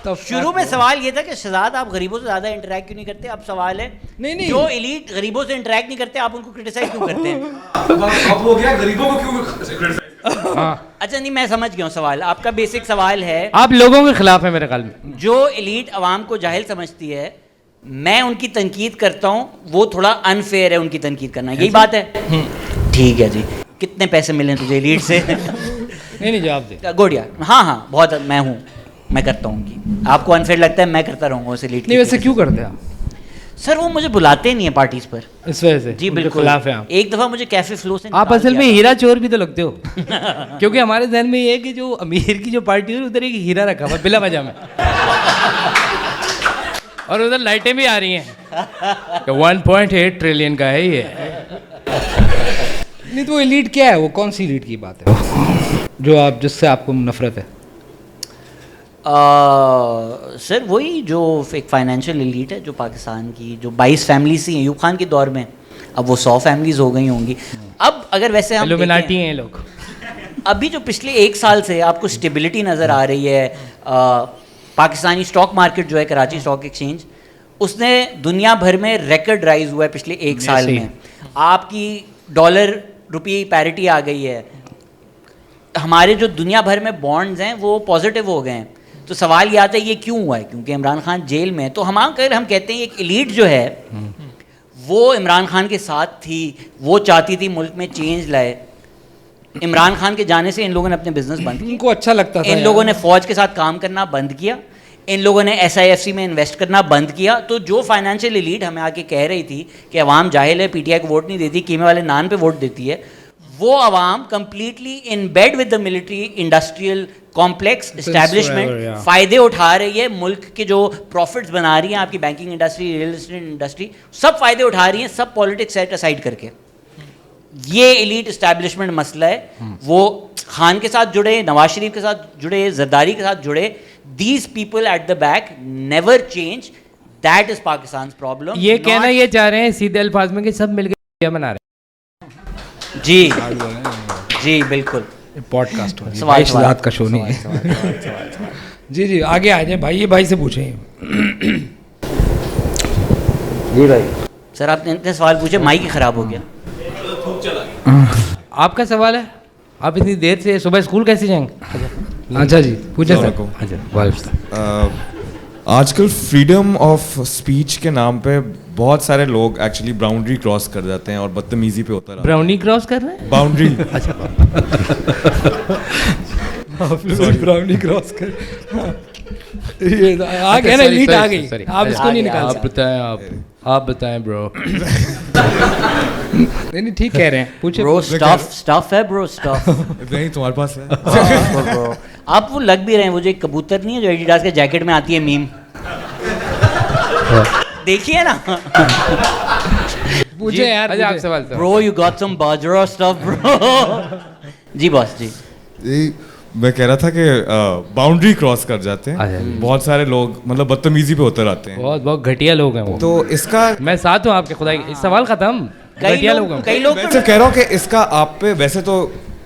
तब शुरू में सवाल ये था कि शहजाद आप गरीबों से ज़्यादा इंटरेक्ट क्यों नहीं करते। अब सवाल है नहीं। जो एलीट गरीबों से इंटरेक्ट नहीं करते आप उनको क्रिटिसाइज क्यों करते हैं? अब हो गया गरीबों को क्यों अच्छा नहीं, मैं समझ गया हूँ सवाल आपका। बेसिक सवाल है आप लोगों के खिलाफ है मेरे ख्याल में। जो एलीट आवाम को जाहिल समझती है, मैं उनकी तनकीद करता हूँ, वो थोड़ा अनफेयर है उनकी तनकीद करना, यही बात है? ठीक है जी। कितने पैसे मिले तुझे एलीट से? नहीं जवाब दे। गोडिया हाँ हाँ बहुत, मैं हूँ, मैं करता हूँ कि आपको अनफेयर लगता है, मैं करता रहूँगा उस एलीट नहीं वैसे क्यों करते हैं आप? सर वो मुझे बुलाते नहीं है पार्टीज पर। इस वजह से जी उनके बिल्कुल। खिलाफ है आप। एक दफ़ा मुझे कैफे फ्लो से आप निकाल असल में दिया हीरा चोर भी तो लगते हो क्योंकि हमारे जहन में ये है कि जो अमीर की जो पार्टी है उधर एक हीरा रखा हुआ है बिला वजह में और उधर लाइटें भी आ रही हैं। 1.8 ट्रिलियन का है ये। नहीं तो वो एलीट क्या है, वो कौन सी एलीट की बात है जो आप जिससे आपको नफरत है? सर वही जो एक फाइनेंशियल एलीट है जो पाकिस्तान की, जो 22 फैमिलीज थी अयूब खान के दौर में, अब वो 100 फैमिलीज हो गई होंगी। अब अगर वैसे हम इल्यूमिनाटी देखें, हैं ये लोग। अभी जो पिछले 1 साल से आपको स्टेबिलिटी नज़र आ रही है, पाकिस्तानी स्टॉक मार्केट जो है कराची स्टॉक एक्सचेंज, उसने दुनिया भर में रिकॉर्ड राइज हुआ है पिछले 1 साल में। आपकी डॉलर रुपये पैरिटी आ गई है, हमारे जो दुनिया भर में बॉन्ड्स हैं वो पॉजिटिव हो गए हैं। तो सवाल ये आता है ये क्यों हुआ है? क्योंकि इमरान खान जेल में है। तो हम कहते हैं एक एलीट जो है वो इमरान खान के साथ थी, वो चाहती थी मुल्क में चेंज लाए, इमरान खान के जाने से इन लोगों ने अपने बिजनेस बंद किए, उनको अच्छा लगता था इन यार। लोगों ने फौज के साथ काम करना बंद किया, इन लोगों ने SIFC में इन्वेस्ट करना बंद किया। तो जो फाइनेंशियल एलीट हमें आके कह रही थी कि अवाम जाहिल है, PTI को वोट नहीं देती, कीमे वाले नान पे वोट देती है, वो अवाम completely in bed with the military industrial complex establishment फ़ायदे उठा रही है। मुल्क के जो प्रॉफिट्स बना रही हैं, आपकी banking industry, real estate industry, सब फ़ायदे उठा रही हैं, सब पॉलिटिक्स सेट असाइड करके। ये एलीट इस्टेब्लिशमेंट मसला है। वो खान के साथ जुड़े, नवाज शरीफ के साथ जुड़े, जरदारी के साथ जुड़े, these people at the back never change. That is Pakistan problem. ये कहना ये चाह रहे हैं सीधे अल्फाज में कि सब मिलकर क्या बना रहे हैं। जी जी बिल्कुल। पॉडकास्ट हो रही है, सवाल, भाई सवाल। शहजाद का शो नहीं है। जी जी आगे आ जाए भाई, ये भाई से पूछें। जी भाई। सर आपने इतने सवाल पूछे, माइक ही खराब हो गया। आपका सवाल है, आप इतनी देर से सुबह स्कूल कैसे जाएंगे? अच्छा जी पूछे सर। अच्छा वालेकुम। आजकल फ्रीडम ऑफ स्पीच के नाम पे बहुत सारे लोग एक्चुअली बाउंड्री क्रॉस कर जाते हैं और बदतमीजी पे होता रहा। ब्राउनी क्रॉस कर रहे हैं? बाउंड्री ब्राउनी क्रॉस कर। ये आ गया ना, लीड आ गई, आप इसको नहीं निकाल आप सकते। बताएं, आप बताएं ब्रो। नहीं ठीक कह रहे हैं, पूछे। ब्रो स्टफ है ब्रो, स्टफ। नहीं तुम्हारे पास है। आप वो लग भी रहे हैं, वो जो एक कबूतर नहीं है जो एडिडास के जैकेट में आती है मीम, देखिए ना। पूछे यार, अच्छा आप पूछे। सवाल bro you got some bajra stuff bro. जी बॉस जी। मैं कह रहा था कि बाउंड्री क्रॉस कर जाते हैं बहुत सारे लोग, मतलब बदतमीजी पे होते रहते हैं। बहुत बहुत घटिया लोग हैं वो। तो इसका मैं साथ हूँ आपके, खुदा की सवाल खत्म। घटिया लोग हैं। कई लोग मैं सिर्फ कह रहा हूँ कि इसका आप पे, वैसे तो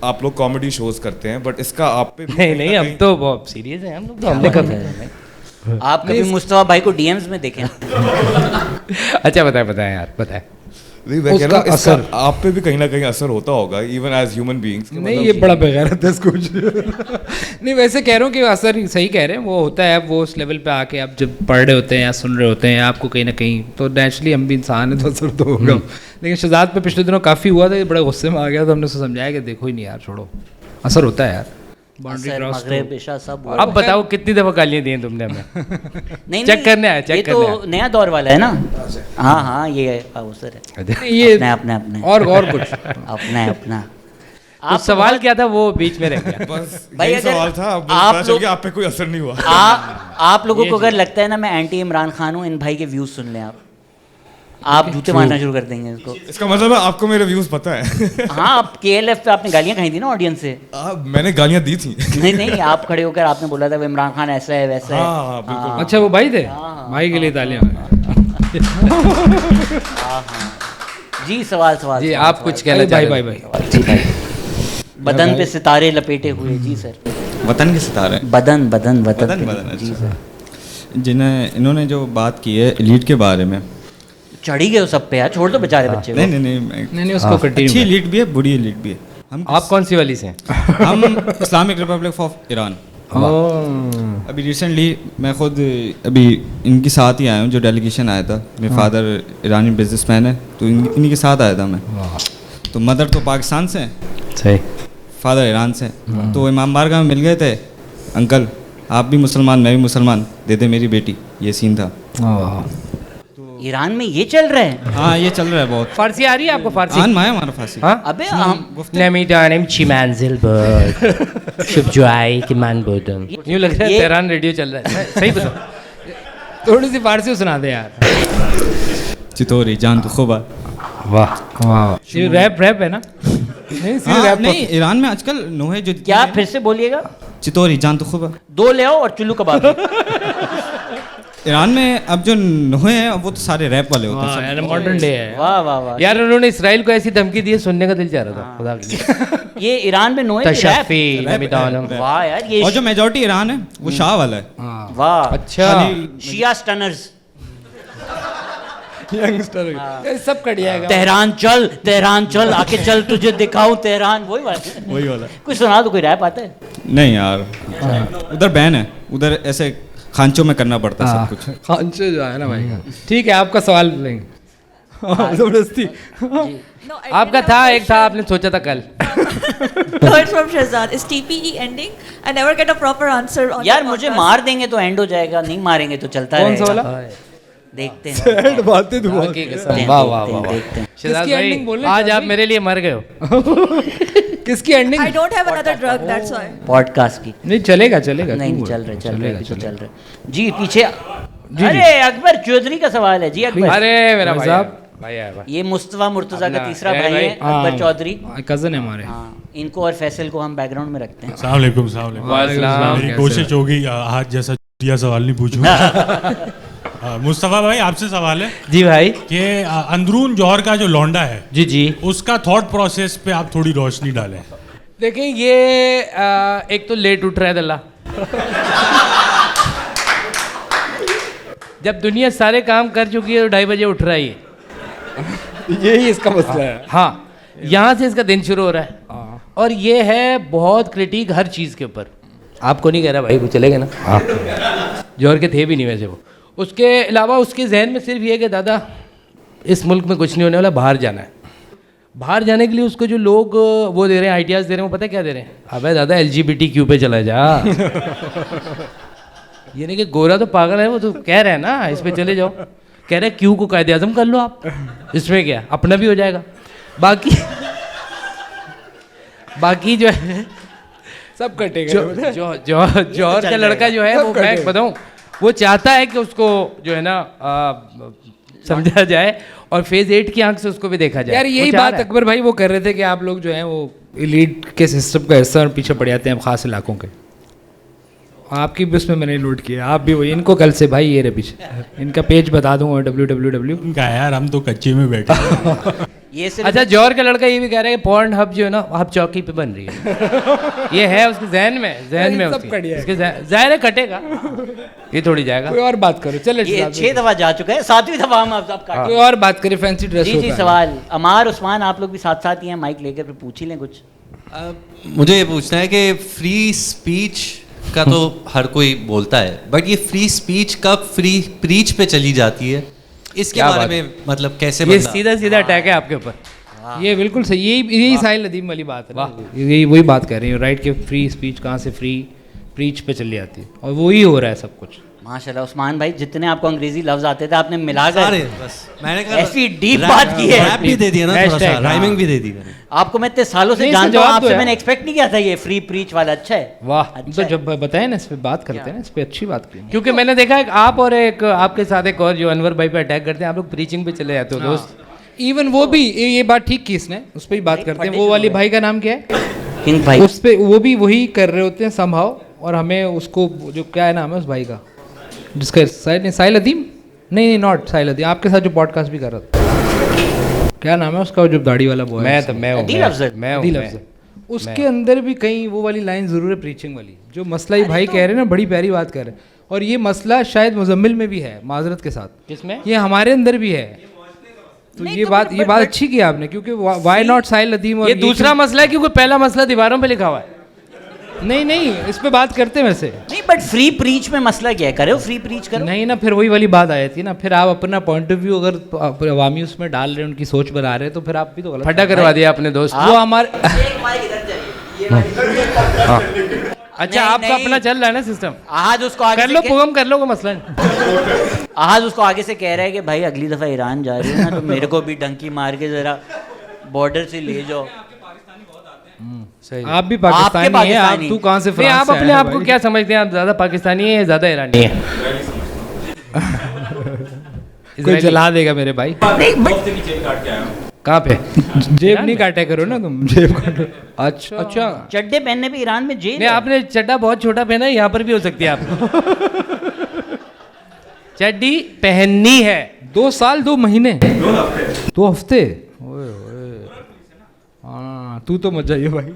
आप लोग कॉमेडी शोज करते हैं, बट इसका आप पे नहीं नहीं, हम तो बहुत सीरियस हैं, हम लोग तो हमने कभी। आप कभी मुस्तफा भाई को DMs में देखें। अच्छा बताएं यार, बताएं। नहीं, मैं कह रहा हूँ उसका इसका असर। आप पे भी कहीं ना कहीं असर होता होगा, इवन एज ह्यूमन बीइंग्स। नहीं ये बड़ा बेगैरत है इसको। नहीं वैसे कह रहा हूँ कि असर सही कह रहे हैं, वो होता है। वो उस लेवल पे आके आप जब पढ़ रहे होते हैं या सुन रहे होते हैं आपको कहीं ना कहीं, तो नेचुरली हम भी इंसान हैं तो असर तो होगा। लेकिन शहजाद पे पिछले दिनों काफ़ी हुआ था, ये बड़े गुस्से में आ गया, तो हमने उसको समझाया कि देखो ही नहीं यार, छोड़ो, असर होता है यार। बाउंड्री असर, क्रॉस मगरिब, इशा सब हुआ। अब बताओ कितनी दफा गालियाँ दी हैं तुमने हमें? नहीं चेक करने आया, चेक ये करने तो नया दौर वाला है ना। हाँ हाँ ये अवसर है। ये अपने अपने अपने और कुछ अपना अपना। आप सवाल क्या था वो बीच में रह गया। बस भाई यही अगर सवाल था। अब आप पता चल लोग- गया आप पे कोई असर नहीं हुआ। आप लोगों को अगर लगता है ना मैं एंटी इमरान खान हूँ, इन भाई के व्यूज सुन लें आप जूते मारना शुरू कर देंगे इसको। इसका मतलब है आपको मेरे व्यूज पता है। हाँ आप KLF पे आपने गालियाँ खाई थी ना ऑडियंस से। मैंने गालियां दी थी। नहीं नहीं आप खड़े होकर आपने बोला था वो इमरान खान ऐसा है वैसा है। हाँ, बिल्कुल। अच्छा वो भाई थे, भाई के लिए तालियां। जी सवाल सवाल जी सवाल, आप सवाल, कुछ कहना भाई चाह भाई रहे भाई जी भाई। बदन पे सितारे लपेटे हुए। जी सर। वतन के सितारे बदन बदन वतन पे- बदन, जी अच्छा। सर। जिन्हें इन्होंने जो बात की है एलीट के बारे में। चढ़ी गए हो सब पे यार, छोड़ दो बेचारे बच्चे को। नहीं नहीं नहीं नहीं नहीं उसको अच्छी कंटिन्यू एलीट भी है, बुरी एलीट भी है। आप कौन सी वाली से हैं? हम इस्लामिक रिपब्लिक ऑफ ईरान। अभी रिसेंटली मैं खुद अभी इनके साथ ही आया हूँ, जो डेलीगेशन आया था। मेरे फादर ईरानी बिजनेसमैन है, तो इन्हीं के साथ आया था मैं। तो मदर तो पाकिस्तान से है, सही। फादर ईरान से हैं। तो इमाम बारगाह में मिल गए थे, अंकल आप भी मुसलमान मैं भी मुसलमान, दे दे मेरी बेटी। ये सीन था। ईरान में ये चल रहा है। हाँ ये चल रहा है बहुत। फारसी आ रही है आपको? फारसी आन माया हमारा फांसी। हाँ? अबे हम Namidanim Chimanzilberg Shubjuai Kimanbodum। यूँ लग रहा है ये- तेहरान रेडियो चल रहा है। सही बताओ। थोड़ी सी फारसी सुना दे यार। चितौरी जान तो खुबा। वाह वाह, ये रैप रैप है ना? नहीं हाँ, रैप नहीं ईरान में आजकल नोहे जो क्या फिर से बोलिएगा? चितौरी जान तो खुबा। 2 ले आओ और चुल्लू कबाब। ईरान में अब जो नोहे हैं वो तो सारे रैप वाले होते हैं हाँ यार मॉडर्न डे है। वाह वाह वाह। यार उन्होंने इसराइल को ऐसी धमकी दी है, सुनने का दिल चाह रहा था खुदा के लिए। ये ईरान में नोए की रैप। तशफ़ी नमिदानम। वाह यार ये और जो मेजोरिटी ईरान है वो शाह वाला है। वाह अच्छा शिया स्टनर्स। यंगस्टर ये सब कट जाएगा। तेहरान चल आके चल तुझे दिखाऊं तेहरान। वही बात है। वही वाला। कुछ सुना तो कोई रैप आता है? नहीं यार उधर बैन है, उधर ऐसे खांचों में करना पड़ता है सब कुछ। खांचे जो है ना भाई। ठीक है आपका सवाल लेंगे। जबरदस्ती। No, I आपका didn't have था a एक था question. आपने सोचा था कल Third from Shahzad. Is TPE ending? I never get a proper answer on यार the मुझे podcast. मार देंगे तो एंड हो जाएगा, नहीं मारेंगे तो चलता कौन सा रहेगा। वाला? देखते हैं बातें तो वाह वाह वाह वाह। देखते हैं। शहजाद किसकी भाई ending बोलने आज चाह आप रही? मेरे लिए मर गए हो किसकी ending? I don't have another drug, that's why. Podcast की नहीं चलेगा चलेगा नहीं क्यों चल रहे बोल- चल रहे चलेगा, अभी तो चलेगा। चल रहे जी पीछे। अरे अकबर चौधरी का सवाल है जी अकबर। अरे मेरा भाई भाई साहब। भाई आया भाई। ये मुस्तफा मुर्तजा का अपना- तीसरा ए भाई भाई, है अकबर चौधरी। कजन है हमारे। हाँ इनको और फैसल को हम बैकग्राउंड में रखते हैं। अस्सलाम वालेकुम। वालेकुम। मेरी कोशिश होगी आज जैसा दिया सवाल नहीं पूछूं। मुस्तफ़ा भाई आपसे सवाल है जी भाई कि अंदरून जौहर का जो लौंडा है जी जी उसका थॉट प्रोसेस पे आप थोड़ी रोशनी डालें। देखिए ये एक तो लेट उठ रहा है दल्ला जब दुनिया सारे काम कर चुकी है तो 2:30 बजे उठ रहा है ये यही इसका मसला है। हाँ यहाँ से इसका दिन शुरू हो रहा है और ये है बहुत क्रिटिक हर चीज़ के ऊपर। आपको नहीं कह रहा भाई वो चलेगा ना जौहर के थे भी नहीं वैसे वो। उसके अलावा उसके जहन में सिर्फ ये है कि दादा इस मुल्क में कुछ नहीं होने वाला, बाहर जाना है। बाहर जाने के लिए उसको जो लोग वो दे रहे हैं आइडियाज़ दे रहे हैं, वो पता है क्या दे रहे हैं? अबे दादा LGBTQ पे चला जा ये नहीं कि गोरा तो पागल है, वो तो कह रहे हैं ना इस पे चले जाओ। कह रहे हैं क्यू को कायदे आज़म कर लो आप, इसमें क्या अपना भी हो जाएगा। बाकी जो है सब कटेगा। जौहर का लड़का जो है वो मैं बताऊं वो चाहता है कि उसको जो है ना समझा जाए और फेज 8 की आंख से उसको भी देखा जाए। यार यही वो चाह बात रहा है। अकबर भाई वो कर रहे थे कि आप लोग जो हैं वो एलीट के सिस्टम का हिस्सा और पीछे पड़ जाते हैं खास इलाकों के। आपकी भी उसमें मैंने नोट किया, आप भी वही। इनको कल से भाई ये रहे पीछे, इनका पेज बता दूंगा www। उनका यार हम तो कच्चे में बैठे हैं। ये सिर्फ अच्छा जौहर का लड़का ये भी कह रहा है कि पॉर्न हब जो है ना हब चौकी पे बन रही है ये है उसके जहन में सब उसके कट जाएगा। उसके जाहिर है कटेगा ये थोड़ी जाएगा। कोई और बात करो चले। ये 6 दफा जा चुका है, 7वीं दफा हम आप काट। कोई और बात करें, फैंसी ड्रेस जी जी सवाल अमार उस्मान आप लोग भी साथ साथ ही हैं, माइक लेकर फिर पूछ ही लें कुछ। मुझे ये पूछना है कि फ्री स्पीच का तो हर कोई बोलता है, बट ये फ्री स्पीच कब फ्री प्रीच पे चली जाती है, इसके क्या बारे बात में मतलब कैसे ये बदला? सीधा सीधा अटैक है आपके ऊपर। ये बिल्कुल सही, यही साहिल नदीम वाली बात है ना। यही वही बात कर रही हूँ राइट कि फ्री स्पीच कहाँ से फ्री प्रीच पे चली जाती है और वही हो रहा है सब कुछ। माशाल्लाह उस्मान भाई जितने आपको अंग्रेजी लफ्ज आते थे आपने मिलाकर सारे बस मैंने कहा ऐसी डीप बात की है। रैप भी दे दिया ना, थोड़ा सा Hashtag, राइमिंग भी दे दी मैंने। आपको मैं इतने सालों से नहीं, जानता इसका हूँ, जवाब आपसे दो यार। मैंने एक्सपेक्ट नहीं किया था ये फ्री प्रीच वाला। अच्छा है वाह अच्छा तो जब बताए ना इस पे बात करते हैं ना, इस पे अच्छी बात की। क्योंकि मैंने देखा है कि आप और एक आपके साथ एक और जो अनवर भाई पे अटैक करते हैं, आप लोग प्रीचिंग पे चले जाते हो दोस्त। इवन वो भी ये बात ठीक की इसने, उस पर ही बात करते हैं। वो वाली भाई का नाम क्या है? किंग भाई। उस पे वो भी वही कर रहे होते हैं संभाव, और हमें उसको जो क्या है नाम है उस भाई का जिसका साहिल अदीम, नहीं नॉट साहिल अदीम, आपके साथ जो पॉडकास्ट भी कर रहा था, क्या नाम है उसका जो दाढ़ी वाला बॉय? अदील अफजल। उसके अंदर भी कहीं वो वाली लाइन जरूर है प्रीचिंग वाली, जो मसला ये भाई कह रहे हैं ना, बड़ी प्यारी बात कर रहे हैं। और ये मसला शायद मुजम्मिल में भी है, माजरत के साथ किसमें? ये हमारे अंदर भी है। तो ये बात अच्छी की आपने, क्योंकि वाई नॉट साहिल अदीम। और ये दूसरा मसला है क्योंकि पहला मसला दीवारों पे लिखा हुआ है। नहीं इस पे बात करते हैं वैसे। नहीं बट फ्री प्रीच में मसला क्या है? करो फ्री प्रीच करो। नहीं ना, फिर वही वाली बात आ जाती है ना। फिर आप अपना पॉइंट ऑफ व्यू अगर अवामी उसमें डाल रहे हैं, उनकी सोच बना रहे हैं, तो फिर आप भी तो गलत फटा करवा दिया अपने दोस्त। वो हमारे अच्छा आपका अपना चल रहा है ना सिस्टम, आज उसको आगे कर लो पुगम कर लो, कोई मसला नहीं। आज उसको आगे से कह रहा है कि भाई अगली दफा ईरान जा रही है ना तो मेरे को भी डंकी मार के जरा बॉर्डर से ले जाओ। आप भी पाकिस्तानी हैं, आप तू कहाँ से नहीं, फ्रांस आप से अपने आए आप हैं को भाई? क्या समझते हैं? आप ज्यादा पाकिस्तानी है, ज्यादा ईरानी है? कोई जला देगा मेरे भाई। कहाँ पे? जेब नहीं काटा करो ना तुम, जेब काटो। अच्छा चड्डे पहनने पे ईरान में जेल नहीं, है। आपने चड्डा बहुत छोटा पहना है, यहाँ पर भी हो सकती है आपको। चड्डी पहननी है 2 साल 2 महीने 2 हफ्ते। ओए हाँ, तू तो मजा ही है भाई।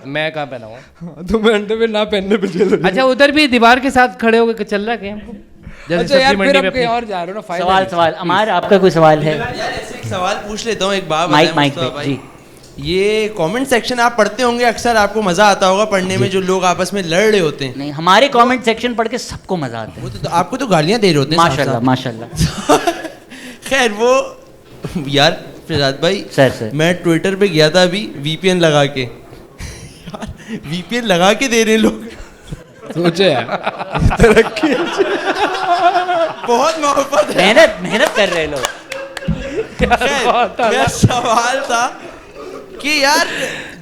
मैं कहाँ पहना हुआ? तुम्हें अंडरवेयर ना पहनने पे जेल। अच्छा उधर भी दीवार के साथ खड़े होकर चल रहा है हमको? जैसे अच्छा यार सब्जी फिर मंडी हम में कहीं अपनी- और जा रहे हो ना। सवाल अमार आपका कोई सवाल है? यार ऐसे एक सवाल पूछ लेता हूँ, एक बात माइक बताएं माइक मुस्तफा जी। भाई। ये कमेंट सेक्शन आप पढ़ते होंगे अक्सर, आपको मजा आता होगा पढ़ने में, जो लोग आपस में लड़ रहे होते हैं। नहीं हमारे कमेंट सेक्शन पढ़ के सबको मजा आता है। वो तो आपको तो गालियां दे रहे होते हैं माशाल्लाह माशाल्लाह। खैर वो यार शहजाद भाई सर मैं ट्विटर पे गया था अभी VPN लगा के यार VPN लगा के दे रहे हैं लोग सोचे तरक्की बहुत मोहब्बत है मेहनत कर रहे लोग मेरा सवाल था कि यार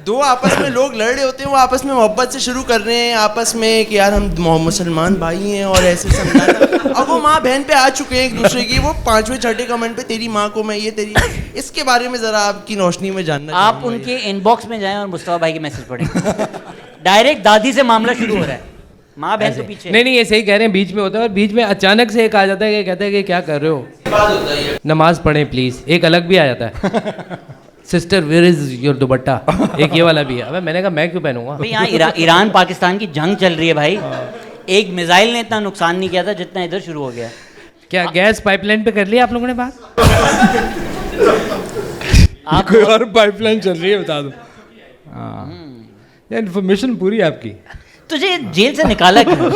दो आपस में लोग लड़ रहे होते हैं, वो आपस में मोहब्बत से शुरू कर रहे हैं आपस में कि यार हम मुसलमान भाई हैं और ऐसे समझाना। अब वो माँ बहन पे आ चुके हैं एक दूसरे की, वो 5वें 6ठे कमेंट पे तेरी माँ को मैं ये तेरी, इसके बारे में जरा आपकी रोशनी में जानना आप उनके इनबॉक्स में जाएं और मुस्तफा भाई के मैसेज पढ़ें। डायरेक्ट दादी से मामला शुरू हो रहा है, माँ बहन के पीछे। नहीं ये सही कह रहे हैं, बीच में होता है और बीच में अचानक से एक आ जाता है कि कहता है कि क्या कर रहे हो, नमाज पढ़ें प्लीज। एक अलग भी आ जाता है, sister where is your dupatta, एक ये वाला भी है। अबे मैंने कहा मैं क्यों पहनूंगा भाई यहाँ ईरान पाकिस्तान की जंग चल रही है भाई, एक मिसाइल ने इतना नुकसान नहीं किया था जितना इधर शुरू हो गया। क्या गैस पाइपलाइन पे कर लिया आप लोगों ने बात? आप कोई और पाइपलाइन चल रही है बता दो। यार इन्फॉर्मेशन पूरी आपकी। तुझे जेल से निकाला क्यों?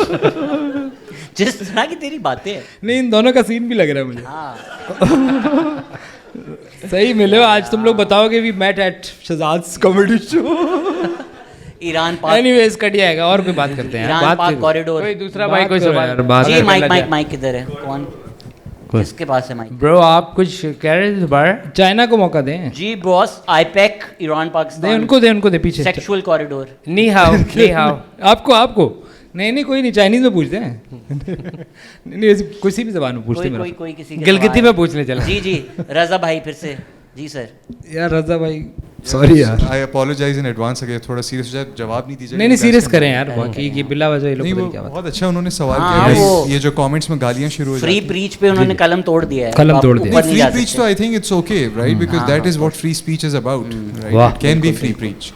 जिस तरह की तेरी बातें हैं। नहीं इन दोनों का सीन भी लग रहा है मुझे। हाँ। सही मिले हो आज, तुम लोग बताओगे we met at Shehzad's comedy show. Iran Pak anyways cut जाएगा और कोई बात करते हैं। ईरान पाक कॉरिडोर। कोई दूसरा भाई कोई सवाल? जी माइक किधर है? कौन किसके पास है माइक? ब्रो आप कुछ कह रहे थे दोबारा? चाइना को मौका दें। जी बॉस आईपैक ईरान पाकिस्तान उनको दे पीछे सेक्सुअल कॉरिडोर। नी हाउ आपको नहीं कोई नहीं, चाइनीज में पूछते हैं। नहीं वैसे किसी भी जबान में पूछते हैं। कोई किसी गिलगिती में पूछने चला। जी रजा भाई फिर से। जी सर। यार रजा भाई सॉरी यार, आई अपोलोजाइज इन एडवांस अगर थोड़ा सीरियस हो जाए जवाब नहीं दीजिए। नहीं सीरियस करें यार, बाकी ये बिला वजह ये लोग क्या बात। बहुत अच्छा उन्होंने सवाल किया। ये जो कमेंट्स में गालियां शुरू हो जाती हैं, फ्री प्रीच पे उन्होंने कलम तोड़ दिया है। फ्री प्रीच तो I think it's okay right, because that is what free speech is about right, it can be free preach.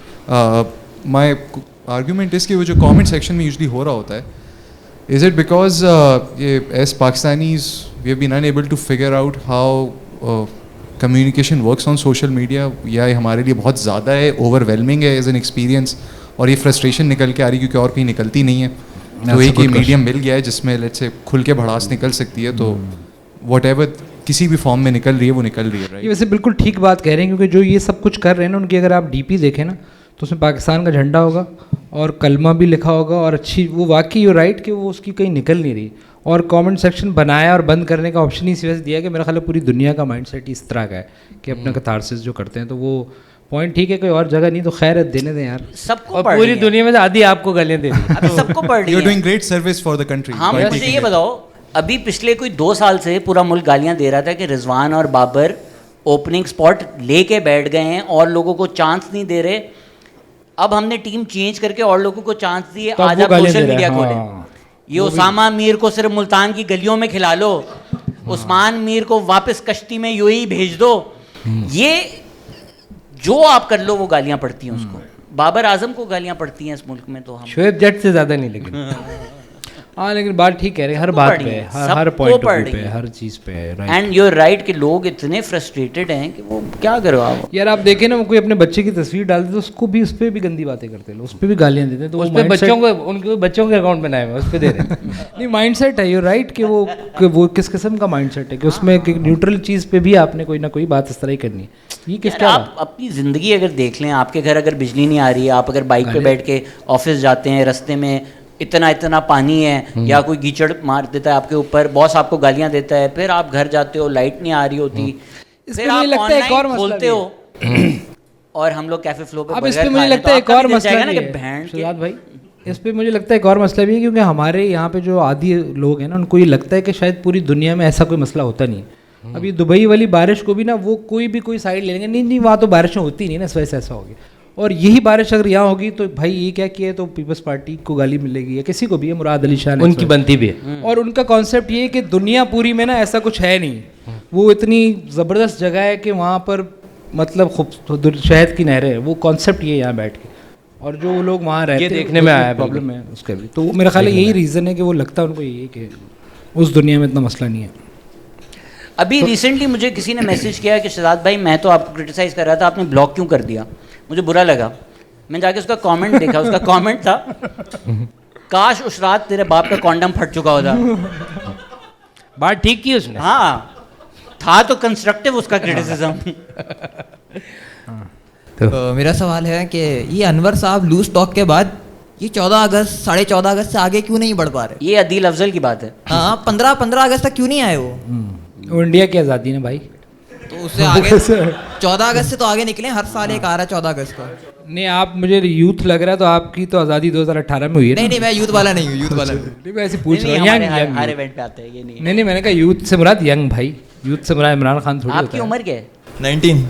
My argument is कि वो जो कमेंट सेक्शन में यूजुअली हो रहा होता है, is it because as Pakistanis we have been unable to figure out how communication works on social media, या हमारे लिए बहुत ज़्यादा है, ओवरवेलमिंग है एज एन एक्सपीरियंस, और ये फ्रस्ट्रेशन निकल के आ रही क्योंकि और कहीं निकलती नहीं है। तो एक ये मीडियम मिल गया है जिसमें लेट्स से खुल के भड़ास निकल सकती है, तो व्हाटएवर किसी भी फॉर्म में निकल रही है वो निकल रही है राइट। ये वैसे बिल्कुल ठीक बात कह रहे हैं, क्योंकि जो ये सब कुछ कर रहे हैं ना, उनकी अगर आप डीपी देखें ना तो उसमें पाकिस्तान का झंडा होगा और कलमा भी लिखा होगा, और अच्छी वो वाकई यू राइट कि वो उसकी कहीं निकल नहीं रही। और कमेंट सेक्शन बनाया और बंद करने का ऑप्शन इसी वजह से दिया कि मेरा ख्याल है पूरी दुनिया का माइंडसेट इस तरह का है कि अपना कथारसिस जो करते हैं, तो वो पॉइंट ठीक है, कोई और जगह नहीं, तो खैर देने दें यार। सबको पूरी दुनिया में आधी आपको गालियां दे रही है, सबको पढ़ रही है। You are doing great service for the country. हाँ मुझे ये बताओ, अभी पिछले कोई 2 साल से पूरा मुल्क गालियां दे रहा था कि रिजवान और बाबर ओपनिंग स्पॉट लेके बैठ गए हैं और लोगों को चांस नहीं दे रहे। अब हमने टीम चेंज करके और लोगों को चांस दिए, आज आप सोशल मीडिया खोलें, ये उसामा मीर को सिर्फ मुल्तान की गलियों में खिला लो, उस्मान मीर को वापस कश्ती में यूएई भेज दो, ये जो आप कर लो वो गालियां पड़ती हैं उसको। बाबर आजम को गालियां पड़ती हैं इस मुल्क में, तो हम शोएब जट से ज़्यादा नहीं लेकिन हाँ, लेकिन बात ठीक कह रहे हैं, हर बात पे, हर पॉइंट पे, हर चीज़ पे। एंड यू आर राइट कि लोग इतने फ्रस्ट्रेटेड हैं कि वो क्या करो आप। यार आप देखें ना, वो कोई अपने बच्चे की तस्वीर डालते तो उसको भी, उस पर भी गंदी बातें करते हैं, उस पर भी गालियाँ देते हैं, तो उस पर बच्चों को, उनके बच्चों के अकाउंट बनाए हुए उस पर दे रहे हैं। नहीं माइंडसेट है, यू राइट कि वो किस किस्म का माइंडसेट है कि उसमें न्यूट्रल चीज़ पे भी आपने कोई ना कोई बात इस तरह ही करनी है। ये किसका, आप अपनी ज़िंदगी अगर देख लें, आपके घर अगर बिजली नहीं आ रही है, आप अगर बाइक पे बैठ के ऑफिस जाते हैं, रास्ते में इतना पानी है या कोई कीचड़ मार देता है आपके ऊपर, बॉस आपको गालियां देता है, फिर आप घर जाते हो, लाइट नहीं आ रही होती, फिर आप ऑनलाइन खोलते हो और हम लोग कैफे फ्लो पे अब इस पे मुझे लगता है एक और मसला भी है शहजाद भाई, इस पे मुझे लगता है एक और मसला भी है, क्योंकि हमारे यहाँ पे जो आदि लोग हैं ना, उनको ये लगता है कि शायद पूरी दुनिया में ऐसा कोई मसला होता नहीं है। अब ये दुबई वाली बारिश को भी ना वो कोई साइड ले लेंगे, नहीं वहाँ तो बारिशें होती नहीं ना, इस वजह से ऐसा हो गया। और यही बारिश अगर यहाँ होगी तो भाई ये क्या किया है, तो पीपल्स पार्टी को गाली मिलेगी या किसी को भी है, मुराद अली शाह उनकी बनती भी है। और उनका कॉन्सेप्ट ये है कि दुनिया पूरी में ना ऐसा कुछ है नहीं, वो इतनी ज़बरदस्त जगह है कि वहाँ पर मतलब खूब शहद की नहरें है, वो कॉन्सेप्ट ये यहाँ बैठ के, और जो लोग वहाँ रहते हैं देखने में आया प्रॉब्लम है उसका भी। तो मेरा ख्याल है यही रीज़न है कि वो लगता है उनको यही कि उस दुनिया में इतना मसला नहीं है। अभी रिसेंटली मुझे किसी ने मैसेज किया कि शहजाद भाई मैं तो आपको क्रिटिसाइज़ कर रहा था, आपने ब्लॉक क्यों कर दिया, मुझे बुरा लगा। मैंने जाके उसका कमेंट देखा, उसका कमेंट था, काश उस रात तेरे बाप का कॉन्डम फट चुका होता। बात ठीक की उसने। हाँ था तो कंस्ट्रक्टिव उसका क्रिटिसिज्म। तो मेरा सवाल है कि ये अनवर साहब लूज टॉक के बाद ये 14 अगस्त 14.5 अगस्त से आगे क्यों नहीं बढ़ पा रहे? ये अदील अफजल की बात है। हाँ 15 अगस्त तक क्यों नहीं आए वो? इंडिया की आज़ादी ना भाई, तो उससे आगे 14 अगस्त से तो आगे निकले, हर साल एक आ रहा है 14 अगस्त का। नहीं आप मुझे यूथ लग रहा है, तो आपकी तो आज़ादी 2018 में हुई है। नहीं मैं यूथ वाला नहीं हूँ, यूथ वाला नहीं मैं ऐसे पूछ नहीं, रहा हूँ। हमारे यंग हर इवेंट पे आते हैं ये नहीं। नहीं मैंने कहा यूथ से मुराद यंग भाई, यूथ से मुराद इमरान खान थोड़ी आपकी होता है। उम्र क्या है? 19।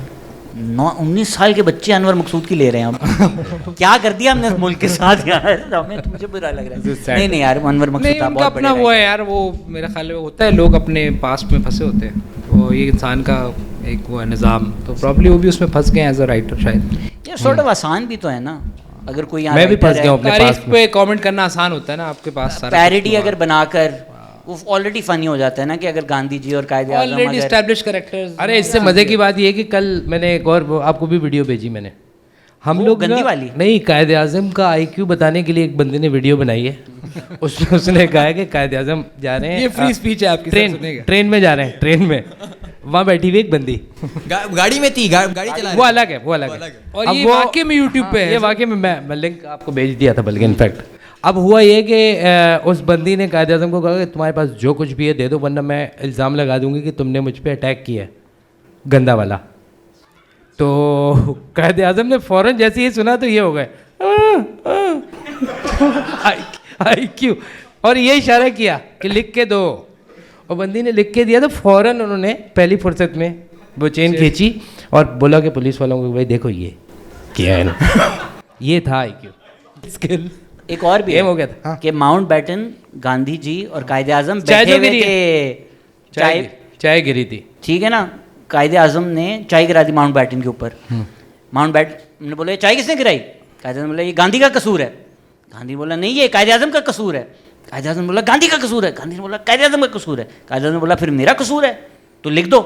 19 साल के बच्चे अनवर मकसूद की ले रहे हैं हम। क्या कर दिया हमने इस मुल्क के साथ यार, हमें तो मुझे बुरा लग रहा है। नहीं यार, अनवर मकसूद नहीं उनका अपना वो है यार, वो मेरे ख्याल में होता है, लोग अपने पास्ट में फंसे होते हैं, वो ये इंसान का एक वो है निज़ाम, तो प्रॉब्ली वो भी उसमें फंस गए एज अ राइटर शायद। यार सॉर्ट ऑफ आसान भी तो है ना, अगर कोई यहाँ मैं भी फंस गया हूँ अपने तारीफ पास्ट पे कमेंट करना आसान होता है ना, आपके पास सारा पैरोडी अगर बनाकर वो ऑलरेडी फनी हो जाता है ना, कि अगर गांधी जी और कायदे आज़म ऑलरेडी एस्टैब्लिश कैरेक्टर्स। अरे इससे मजे की बात ये है कि कल मैंने एक और आपको भी वीडियो भेजी मैंने, हम लोग गंदी वाली? नहीं, कायदे आज़म का IQ बताने के लिए एक बंदे ने वीडियो बनाई है। उसने कहा है कि कायदे आज़म जा रहे हैं, ये फ्री स्पीच है आपकी, ट्रेन में जा रहे हैं, ट्रेन में वहाँ बैठी हुई एक बंदी गाड़ी में थी, गाड़ी चला वो अलग है, वो अलग है। और ये वाकई में यूट्यूब पे है, ये वाकई में मैं लिंक आपको भेज दिया था बल्कि इनफैक्ट। अब हुआ ये कि उस बंदी ने कायदे आज़म को कहा कि तुम्हारे पास जो कुछ भी है दे दो, वरना मैं इल्ज़ाम लगा दूंगी कि तुमने मुझ पर अटैक किया है, गंदा वाला। तो कायदे आज़म ने फ़ौरन जैसे ही सुना तो ये हो गए IQ, और ये इशारा किया कि लिख के दो, और बंदी ने लिख के दिया, तो फ़ौरन उन्होंने पहली फुर्सत में वो चेन खींची और बोला कि पुलिस वालों को भाई देखो ये किया है ना। ये था IQ स्किल। एक और भी गेम हो गया था कि माउंट बैटन, गांधी जी और कायदे आज़म बैठे हुए थे, चाय गिरी थी, ठीक है ना। कायदे आज़म ने चाय गिरा दी माउंट बैटन के ऊपर। माउंट बैटन ने बोला ये चाय किसने गिराई? कायदे आज़म बोला ये गांधी का कसूर है। गांधी बोला नहीं ये कायदे आज़म का कसूर है। कायदे आज़म बोला गांधी का कसूर है। गांधी ने बोला कायदे आज़म का कसूर है। कायदे आज़म बोला फिर मेरा कसूर है तो लिख दो।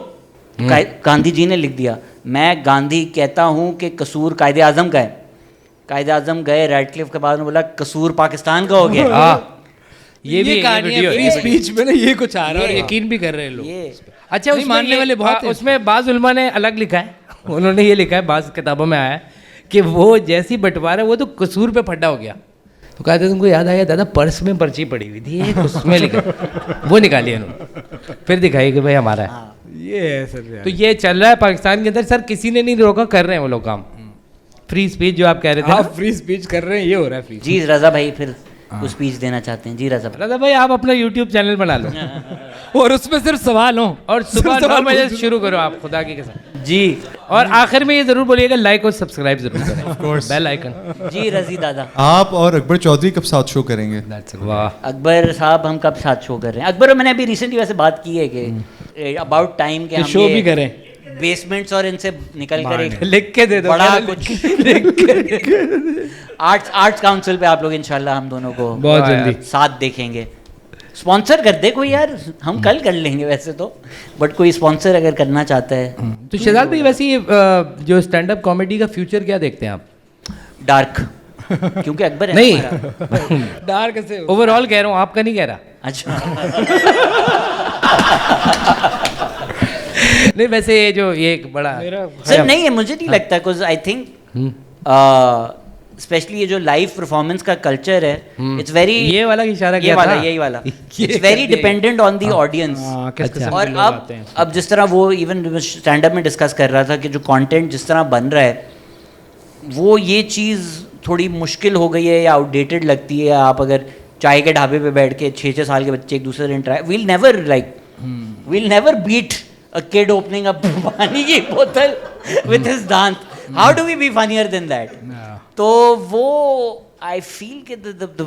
गांधी जी ने लिख दिया, मैं गांधी कहता हूँ कि कसूर कायदे आज़म का है। कायदे आज़म गए रेडक्लिफ के बाद में बोला कसूर पाकिस्तान का हो गया। ये भी वीडियो फ्री स्पीच में ना ये कुछ आ रहा है, यकीन भी कर रहे हैं लोग। अच्छा उसमें मानने वाले बहुत, उसमें बाज़ उलमा ने अलग लिखा है, उन्होंने ये लिखा है, बाज़ किताबों में आया है कि वो जैसी बंटवारा वो तो कसूर पे फटा हो गया। तो कहते तुमको याद आया दादा पर्स में पर्ची पड़ी हुई थी, ये उसमें लिखा, वो निकाली उन्होंने, फिर दिखाई कि भाई हमारा है। ये है सर, तो ये चल रहा है पाकिस्तान के अंदर सर, किसी ने नहीं रोका, कर रहे हैं वो लोग काम। फ्री स्पीच जो आप कह रहे थे, आप फ्री स्पीच कर रहे हैं, ये हो रहा है फ्री। जी रज़ा भाई फिर कुछ स्पीच देना चाहते हैं? जी रज़ा भाई आप अपना YouTube चैनल बना लो और उसमें सिर्फ सवाल हो, और सुबह 9 बजे शुरू करो आप, खुदा की कसम जी। और आखिर में ये जरूर बोलिएगा लाइक और सब्सक्राइब जरूर करें, बेल आइकन। जी रज़ी दादा, आप और अकबर चौधरी कब साथ शो करेंगे? वाह अकबर साहब, हम कब साथ शो कर रहे हैं? अकबर मैंने अभी रिसेंटली वैसे बात की है कि अबाउट टाइम के हम शो भी करें, बेसमेंट्स और इनसे निकल कर एक लिख के दे दो बड़ा कुछ आर्ट्स काउंसिल पे आप लोग इंशाल्लाह हम दोनों को बहुत जल्दी साथ देखेंगे। स्पॉन्सर कर दे कोई यार, हम कल कर लेंगे वैसे तो, बट कोई स्पॉन्सर अगर करना चाहता है तो। शहजाद भाई वैसे ये जो स्टैंड अप कॉमेडी का फ्यूचर क्या देखते हैं आप? डार्क, क्योंकि अकबर है नहीं डार्क से ओवरऑल कह रहा हूँ, आपका नहीं कह रहा। नहीं वैसे ये जो ये एक बड़ा सर नहीं है, मुझे नहीं लगता, बिकॉज आई थिंक स्पेशली ये जो लाइव परफॉर्मेंस का कल्चर है, इट्स वेरी, ये वाला इशारा किया था, यही वाला it's very dependent on the audience. और अब जिस तरह वो इवन स्टैंड अप में डिस्कस कर रहा था कि जो कंटेंट जिस तरह बन रहा है, वो ये चीज़ थोड़ी मुश्किल हो गई है या आउटडेटेड लगती है। आप अगर चाय के ढाबे पे बैठ के 6-6 साल के बच्चे एक दूसरे से interact, we'll never beat a kid opening up पानी की बोतल with his दांत. How do we be funnier than that? तो वो I feel कि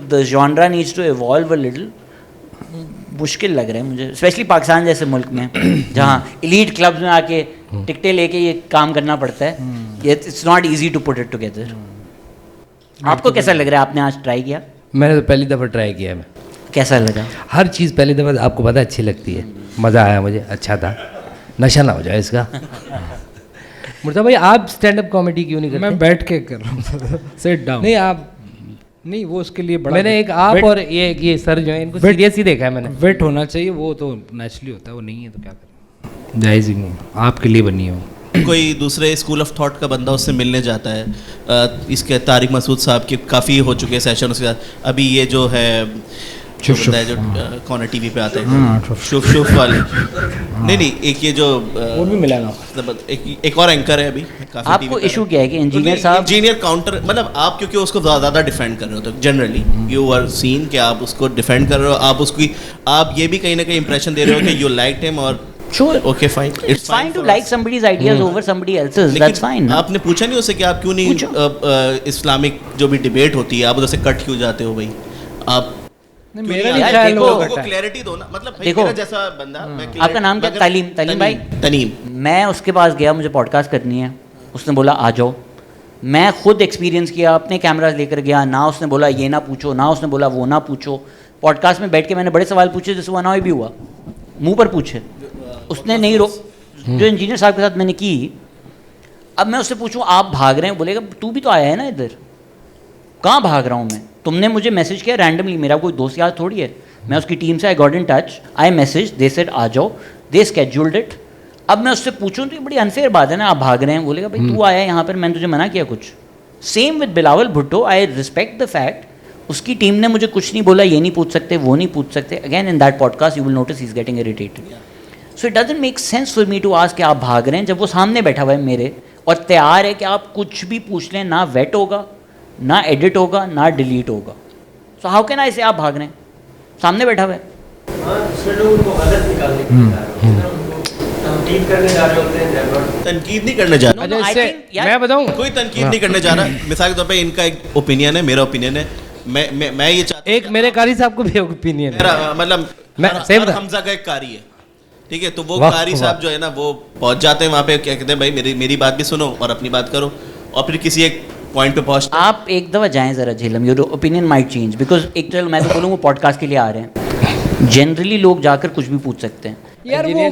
the genre needs to evolve a little. मुश्किल लग रहा है मुझे, स्पेशली पाकिस्तान जैसे मुल्क में जहाँ एलीट क्लब्स में आके टिकटें लेके ये काम करना पड़ता है। It's not easy to put it together. आपको कैसा लग रहा है? आपने आज ट्राई किया? मैंने तो पहली दफ़ा ट्राई किया है। कैसा लगा? हर चीज़ पहली दफ़ा आपको पता अच्छी लगती है, मज़ा आया मुझे, अच्छा था, नशा ना हो जाए इसका। मुर्तज़ा भाई आप स्टैंड अप कॉमेडी क्यों नहीं करते? मैं बैठ के कर रहा हूँ, सिट डाउन। नहीं आप नहीं, वो उसके लिए बड़ा, मैंने एक आप और ये सर जो है इनको सीरियस ही देखा है मैंने। वेट होना चाहिए, वो तो नेचुरली होता है, वो नहीं है तो क्या करें। जायज़ ही नहीं, आपके लिए बनी है वो। कोई दूसरे स्कूल ऑफ थॉट का बंदा उससे मिलने जाता है, इसके तारिक मसूद साहब के काफ़ी हो चुके हैं सेशन उसके साथ। अभी ये जो है जो कौन है टीवी पे आते हैं शुफ वाले, नहीं एक ये जो वो भी मिला ना, एक और एंकर है अभी काफी। आपको इशू क्या है कि इंजीनियर साहब, इंजीनियर काउंटर, मतलब आप क्योंकि उसको ज़्यादा डिफेंड कर रहे हो, तो जनरली यू आर सीन कि आप उसको डिफेंड कर रहे हो, आप उसकी आप ये भी कहीं ना कहीं इंप्रेशन दे रहे हो कि यू लाइक्ड हिम, और Sure. Okay, fine. It's fine to like somebody's ideas over somebody else's. That's fine. आपने पूछा नहीं उससे कि आप क्यों नहीं इस्लामिक जो भी डिबेट होती है आप उधर से कट क्यों जाते हो भाई? आप मेरा नहीं ख्याल होगा, क्लैरिटी दो ना, मतलब भाई देखो, मेरा जैसा बंदा, आपका नाम क्या? तलीम भाई। तनीम। मैं उसके पास गया, मुझे पॉडकास्ट करनी है, उसने बोला आ जाओ। मैं खुद एक्सपीरियंस किया, अपने कैमराज लेकर गया, ना उसने बोला ये ना पूछो, ना उसने बोला वो ना पूछो। पॉडकास्ट में बैठ के मैंने बड़े सवाल पूछे, जैसे वो भी हुआ, मुंह पर पूछे, उसने नहीं जो इंजीनियर साहब के साथ मैंने की। अब मैं उससे पूछूं आप भाग रहे हैं, बोलेगा तू भी तो आया है ना इधर, कहाँ भाग रहा हूँ मैं? तुमने मुझे मैसेज किया रैंडमली, मेरा कोई दोस्त याद थोड़ी है। मैं उसकी टीम से I got in touch, I message, they said आ जाओ, दे स्केड्यूल्ड इट। अब मैं उससे पूछूं तो ये बड़ी अनफेयर बात है ना, आप भाग रहे हैं, बोलेगा भाई तू आया है यहाँ पर, मैंने तुझे मना किया कुछ? Same with Bilawal Bhutto, I respect the fact उसकी टीम ने मुझे कुछ नहीं बोला, ये नहीं पूछ सकते, वो नहीं पूछ सकते। Again in that podcast you will notice he is getting irritated. So it doesn't make sense for me to ask कि आप भाग रहे हैं, जब वो सामने बैठा हुआ है मेरे और तैयार है कि आप कुछ भी पूछ लें, ना वेट होगा, ना एडिट होगा, ना डिलीट होगा। सो हाउ कैन आई से आप भाग रहे हैं? सामने बैठा हुआ है। तनकीद नहीं करने जा रहा, मैं बताऊं, कोई तनकीद नहीं करने जा रहा। मिसाल के तौर पे इनका एक ओपिनियन है, मेरा ओपिनियन है, मैं ये चाहता, एक मेरे कारी साहब को भी ओपिनियन है, मतलब हमजा का एक कारी है, ठीक है, तो वो कारी साहब जो है ना वो पहुंच जाते हैं वहाँ पे, क्या कहते हैं भाई मेरी बात भी सुनो और अपनी बात करो, और फिर किसी एक पॉइंट पे पहुंचते। आप एक दफ़ा जाएं ज़रा Jhelum, your opinion might change, because एक चल मैं तो बोलूँ वो पॉडकास्ट के लिए आ रहे हैं, जनरली लोग जाकर कुछ भी पूछ सकते हैं। यार वो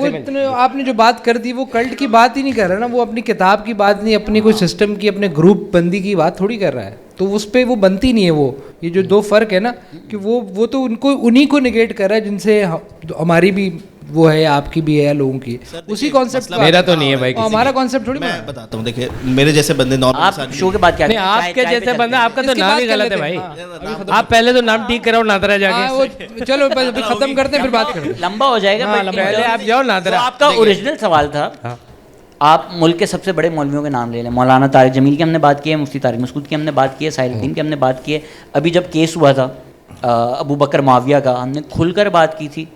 इतने आपने जो बात कर दी वो कल्ट की बात ही नहीं कर रहा ना, वो अपनी किताब की बात नहीं, अपनी कोई सिस्टम की, अपने ग्रुप बंदी की बात थोड़ी कर रहा है, तो उस पर वो बनती नहीं है। वो ये जो दो फर्क है ना कि वो तो उनको उन्हीं को निगेट कर रहा है जिनसे हमारी भी वो है, आपकी भी है, लोगों की उसी कॉन्सेप्ट। मेरा तो नहीं है भाई, हमारा कॉन्सेप्ट थोड़ी। मैं बताता हूँ, देखिए मेरे जैसे बंदे नॉर्मल शो के बाद क्या नहीं, आपके जैसे बंदा, आपका तो नाम ही गलत है भाई, आप पहले तो नाम ठीक कराओ नादरा जाके। चलो खत्म करते हैं फिर बात करते हैं, लंबा हो जाएगा। पहले आप जाओ नादरा। आपका ओरिजिनल सवाल था, आप मुल्क के सबसे बड़े मौलवियों के नाम ले लें। मौलाना तारिक जमील की हमने बात की है, मुफ्ती तारिक मसूद की हमने बात की है, साहिल उद्दीन की हमने बात की है। अभी जब केस हुआ था अबू बकर माविया का, हमने खुलकर बात की थी।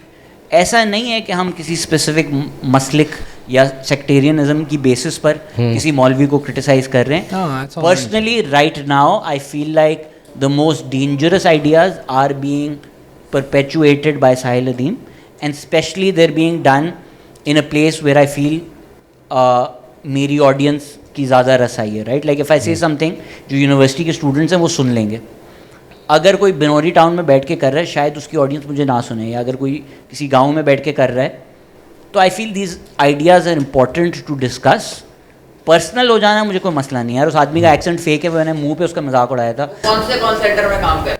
ऐसा नहीं है कि हम किसी स्पेसिफिक मसलिक या सेक्टेरियनिज्म की बेसिस पर किसी मौलवी को क्रिटिसाइज कर रहे हैं। Personally right now I feel like the most dangerous ideas are being perpetuated by Sahil Adeem, and especially they're being done in a place where I feel मेरी ऑडियंस की ज़्यादा रसाई है, राइट? लाइक इफ़ आई से something जो university के students हैं वो सुन लेंगे। अगर कोई बिनौरी टाउन में बैठ के कर रहा है, शायद उसकी ऑडियंस मुझे ना सुने, या अगर कोई किसी गांव में बैठ के कर रहा है, तो I feel these ideas are important to discuss. Personal हो जाना मुझे कोई मसला नहीं है यार। उस आदमी का एक्सेंट फेक है, मैंने मुंह पे उसका मजाक उड़ाया था। कौन से कॉल सेंटर में काम कर?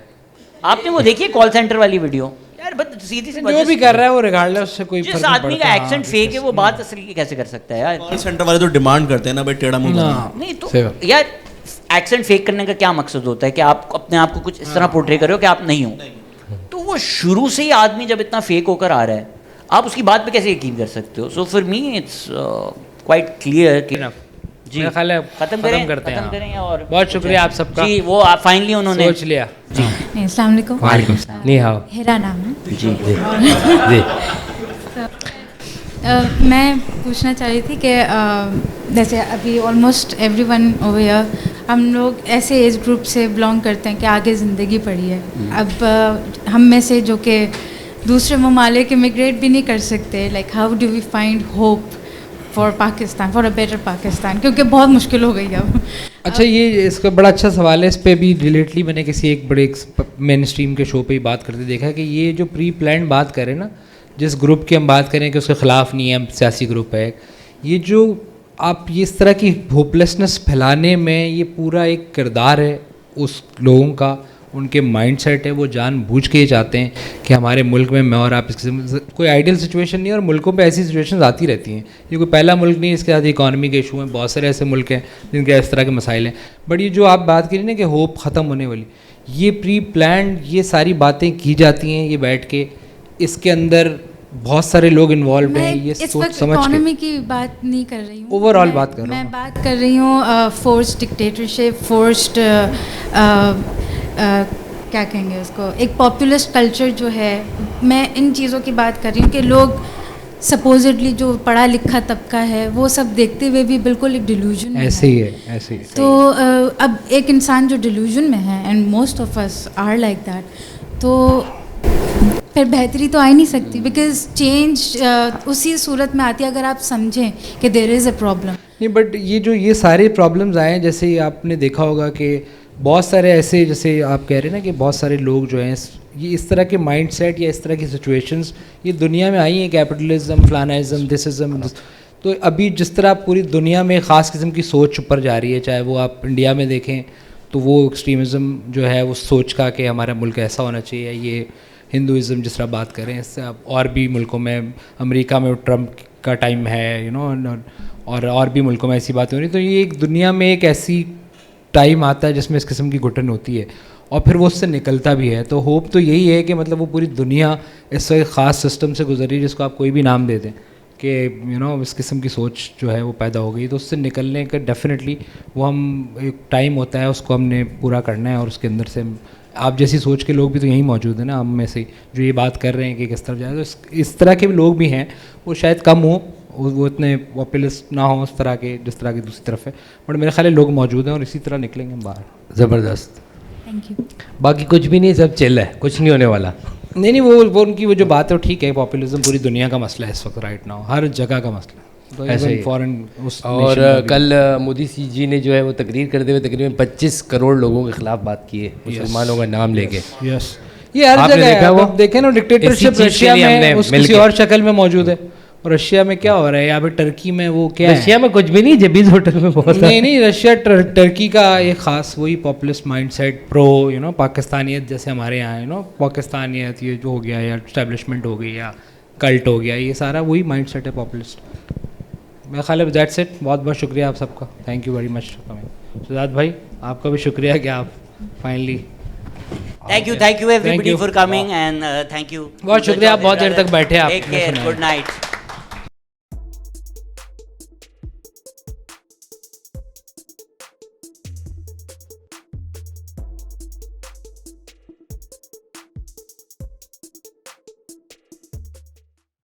आपने वो देखिए कॉल सेंटर वाली वीडियो यार, बट सीधी सी जो भी कर रहा है वो रिगार्डलेस उससे कोई जिस आदमी का एक्सेंट फेक है वो बात असली कैसे कर सकता है यार? कॉल सेंटर वाले तो डिमांड करते हैं ना भाई टेढ़ा मुंह नहीं तो यार, एक्सेंट फेक करने का क्या मकसद होता है कि आप अपने आप को कुछ इस तरह पोर्ट्रे करो कि आप नहीं हो। तो वो शुरू से ही आदमी जब इतना फेक होकर आ रहा है, आप उसकी बात पे कैसे यकीन कर सकते हो? So for me it's quite clear कि जी खत्म करते हैं और बहुत शुक्रिया आप सबका। जी वो आप फाइनली उन्होंने सोच लिया। जी अस्सलाम वालेकुम। वालेकुम सलाम। नी हाओ। हेरा नाम है जी जी। मैं पूछना चाह रही थी कि जैसे अभी ऑलमोस्ट एवरीवन ओवर हियर हम लोग ऐसे एज ग्रुप से बिलोंग करते हैं कि आगे ज़िंदगी पड़ी है। अब हम में से जो कि दूसरे ममालिक इमिग्रेट भी नहीं कर सकते, like how do we find hope for Pakistan, for a better Pakistan, क्योंकि बहुत मुश्किल हो गई अब। अच्छा, ये इसका बड़ा अच्छा सवाल है। इस पे भी रिलेटली मैंने किसी एक बड़े मेन स्ट्रीम के शो पे ही बात करते देखा कि ये जो प्री प्लान बात करें ना, जिस ग्रुप की हम बात करें कि उसके ख़िलाफ़ नहीं है, सियासी ग्रुप है, ये जो आप ये इस तरह की होपलेसनेस फैलाने में ये पूरा एक किरदार है उस लोगों का, उनके माइंडसेट है वो जानबूझ के ये चाहते हैं कि हमारे मुल्क में मैं और आप इसके कोई आइडियल सिचुएशन नहीं है, और मुल्कों पे ऐसी सिचुएशंस आती रहती हैं। ये कोई पहला मुल्क नहीं है, इसके साथ इकॉनमी के इशू हैं, बहुत सारे ऐसे मुल्क हैं जिनके इस तरह के मसाइल हैं। बट ये जो आप बात करिए ना कि होप ख़त्म होने वाली, ये प्री प्लान्ड ये सारी बातें की जाती हैं, ये बैठ के इसके अंदर बहुत सारे लोग इन्वॉल्व हैं, ये सोच समझ के। इकोनॉमी की बात नहीं कर रही हूँ, ओवरऑल बात कर रहा हूँ मैं बात कर रही हूँ फोर्स्ड डिक्टेटरशिप, फोर्स्ड क्या कहेंगे उसको, एक पॉपुलिस्ट कल्चर जो है, मैं इन चीज़ों की बात कर रही हूँ कि लोग सपोजिटली जो पढ़ा लिखा तबका है वो सब देखते हुए भी बिल्कुल एक डिल्यूजन में ऐसे ही है, ऐसे ही। तो अब एक इंसान जो डिल्यूजन में है, and most of us are like that, तो फिर बेहतरी तो आ ही नहीं सकती, बिकॉज चेंज उसी सूरत में आती है अगर आप समझें कि देयर इज़ अ प्रॉब्लम। नहीं, बट ये सारे प्रॉब्लम्स आए हैं, जैसे आपने देखा होगा कि बहुत सारे ऐसे, जैसे आप कह रहे हैं ना कि बहुत सारे लोग जो हैं ये इस तरह के माइंडसेट या इस तरह की सिचुएशंस ये दुनिया में आई हैं, कैपिटलिज्म, फ्लानाइज्म, दिसिज्म। तो अभी जिस तरह पूरी दुनिया में ख़ास किस्म की सोच ऊपर जा रही है, चाहे वो आप इंडिया में देखें तो वो एक्सट्रीमिज़म जो है वो सोच का कि हमारा मुल्क ऐसा होना चाहिए, ये हिंदुज़म जिस तरह बात करें, इससे आप और भी मुल्कों में, अमेरिका में ट्रम्प का टाइम है, यू नो, और भी मुल्कों में ऐसी बातें हो रही। तो ये एक दुनिया में एक ऐसी टाइम आता है जिसमें इस किस्म की घुटन होती है और फिर वो उससे निकलता भी है। तो होप तो यही है कि मतलब वो पूरी दुनिया इस ख़ास सिस्टम से गुजरी है जिसको आप कोई भी नाम दे दें कि यू नो इस किस्म की सोच जो है वो पैदा हो गई, तो उससे निकलने का डेफिनेटली वो हम एक टाइम होता है उसको हमने पूरा करना है। और उसके अंदर से आप जैसी सोच के लोग भी तो यहीं मौजूद हैं ना, हम में से जो ये बात कर रहे हैं कि किस तरफ जाए, तो इस तरह के भी लोग भी हैं, वो शायद कम हो, वो इतने पॉपुलिस्ट ना हो उस तरह के जिस तरह की दूसरी तरफ है, बट मेरे ख्याल लोग मौजूद हैं और इसी तरह निकलेंगे हम बाहर। ज़बरदस्त, थैंक यू। बाकी कुछ भी नहीं, सब चिल है, कुछ नहीं होने वाला। नहीं, वो उनकी वो जो बात है वो ठीक है, पॉपुलिज्म पूरी दुनिया का मसला है इस वक्त, राइट नाउ हर जगह का मसला है, तो ऐसे ही फॉरेन उस और कल मोदी जी ने जो है वो तकरीर करते हुए तकरीबन 25 करोड़ लोगों के खिलाफ बात की है, मुसलमानों का नाम लेके। यस, ये हर जगह है। आप देखें ना, डिक्टेटरशिप रशिया में किसी और शक्ल में मौजूद है, और रशिया में क्या हो रहा है, यहाँ पे टर्की में वो क्या रशिया में कुछ भी नहीं, जबीज होटल में बहुत नहीं, रशिया टर्की का एक ख़ास वही populist mindset, pro you know पाकिस्तानियत, जैसे हमारे यहाँ यू नो पाकिस्तानियत ये जो हो गया या इस्टेब्लिशमेंट हो गई या कल्ट हो गया, ये सारा वही माइंडसेट है पॉपुलिस्ट। मेरा ख्याल है दैट्स इट। बहुत बहुत शुक्रिया आप सबका, thank you very much for coming. Shahzad भाई आपका भी शुक्रिया कि आप finally thank you everybody for coming and thank you. बहुत शुक्रिया, आप बहुत देर तक बैठे आप। Take care, good night.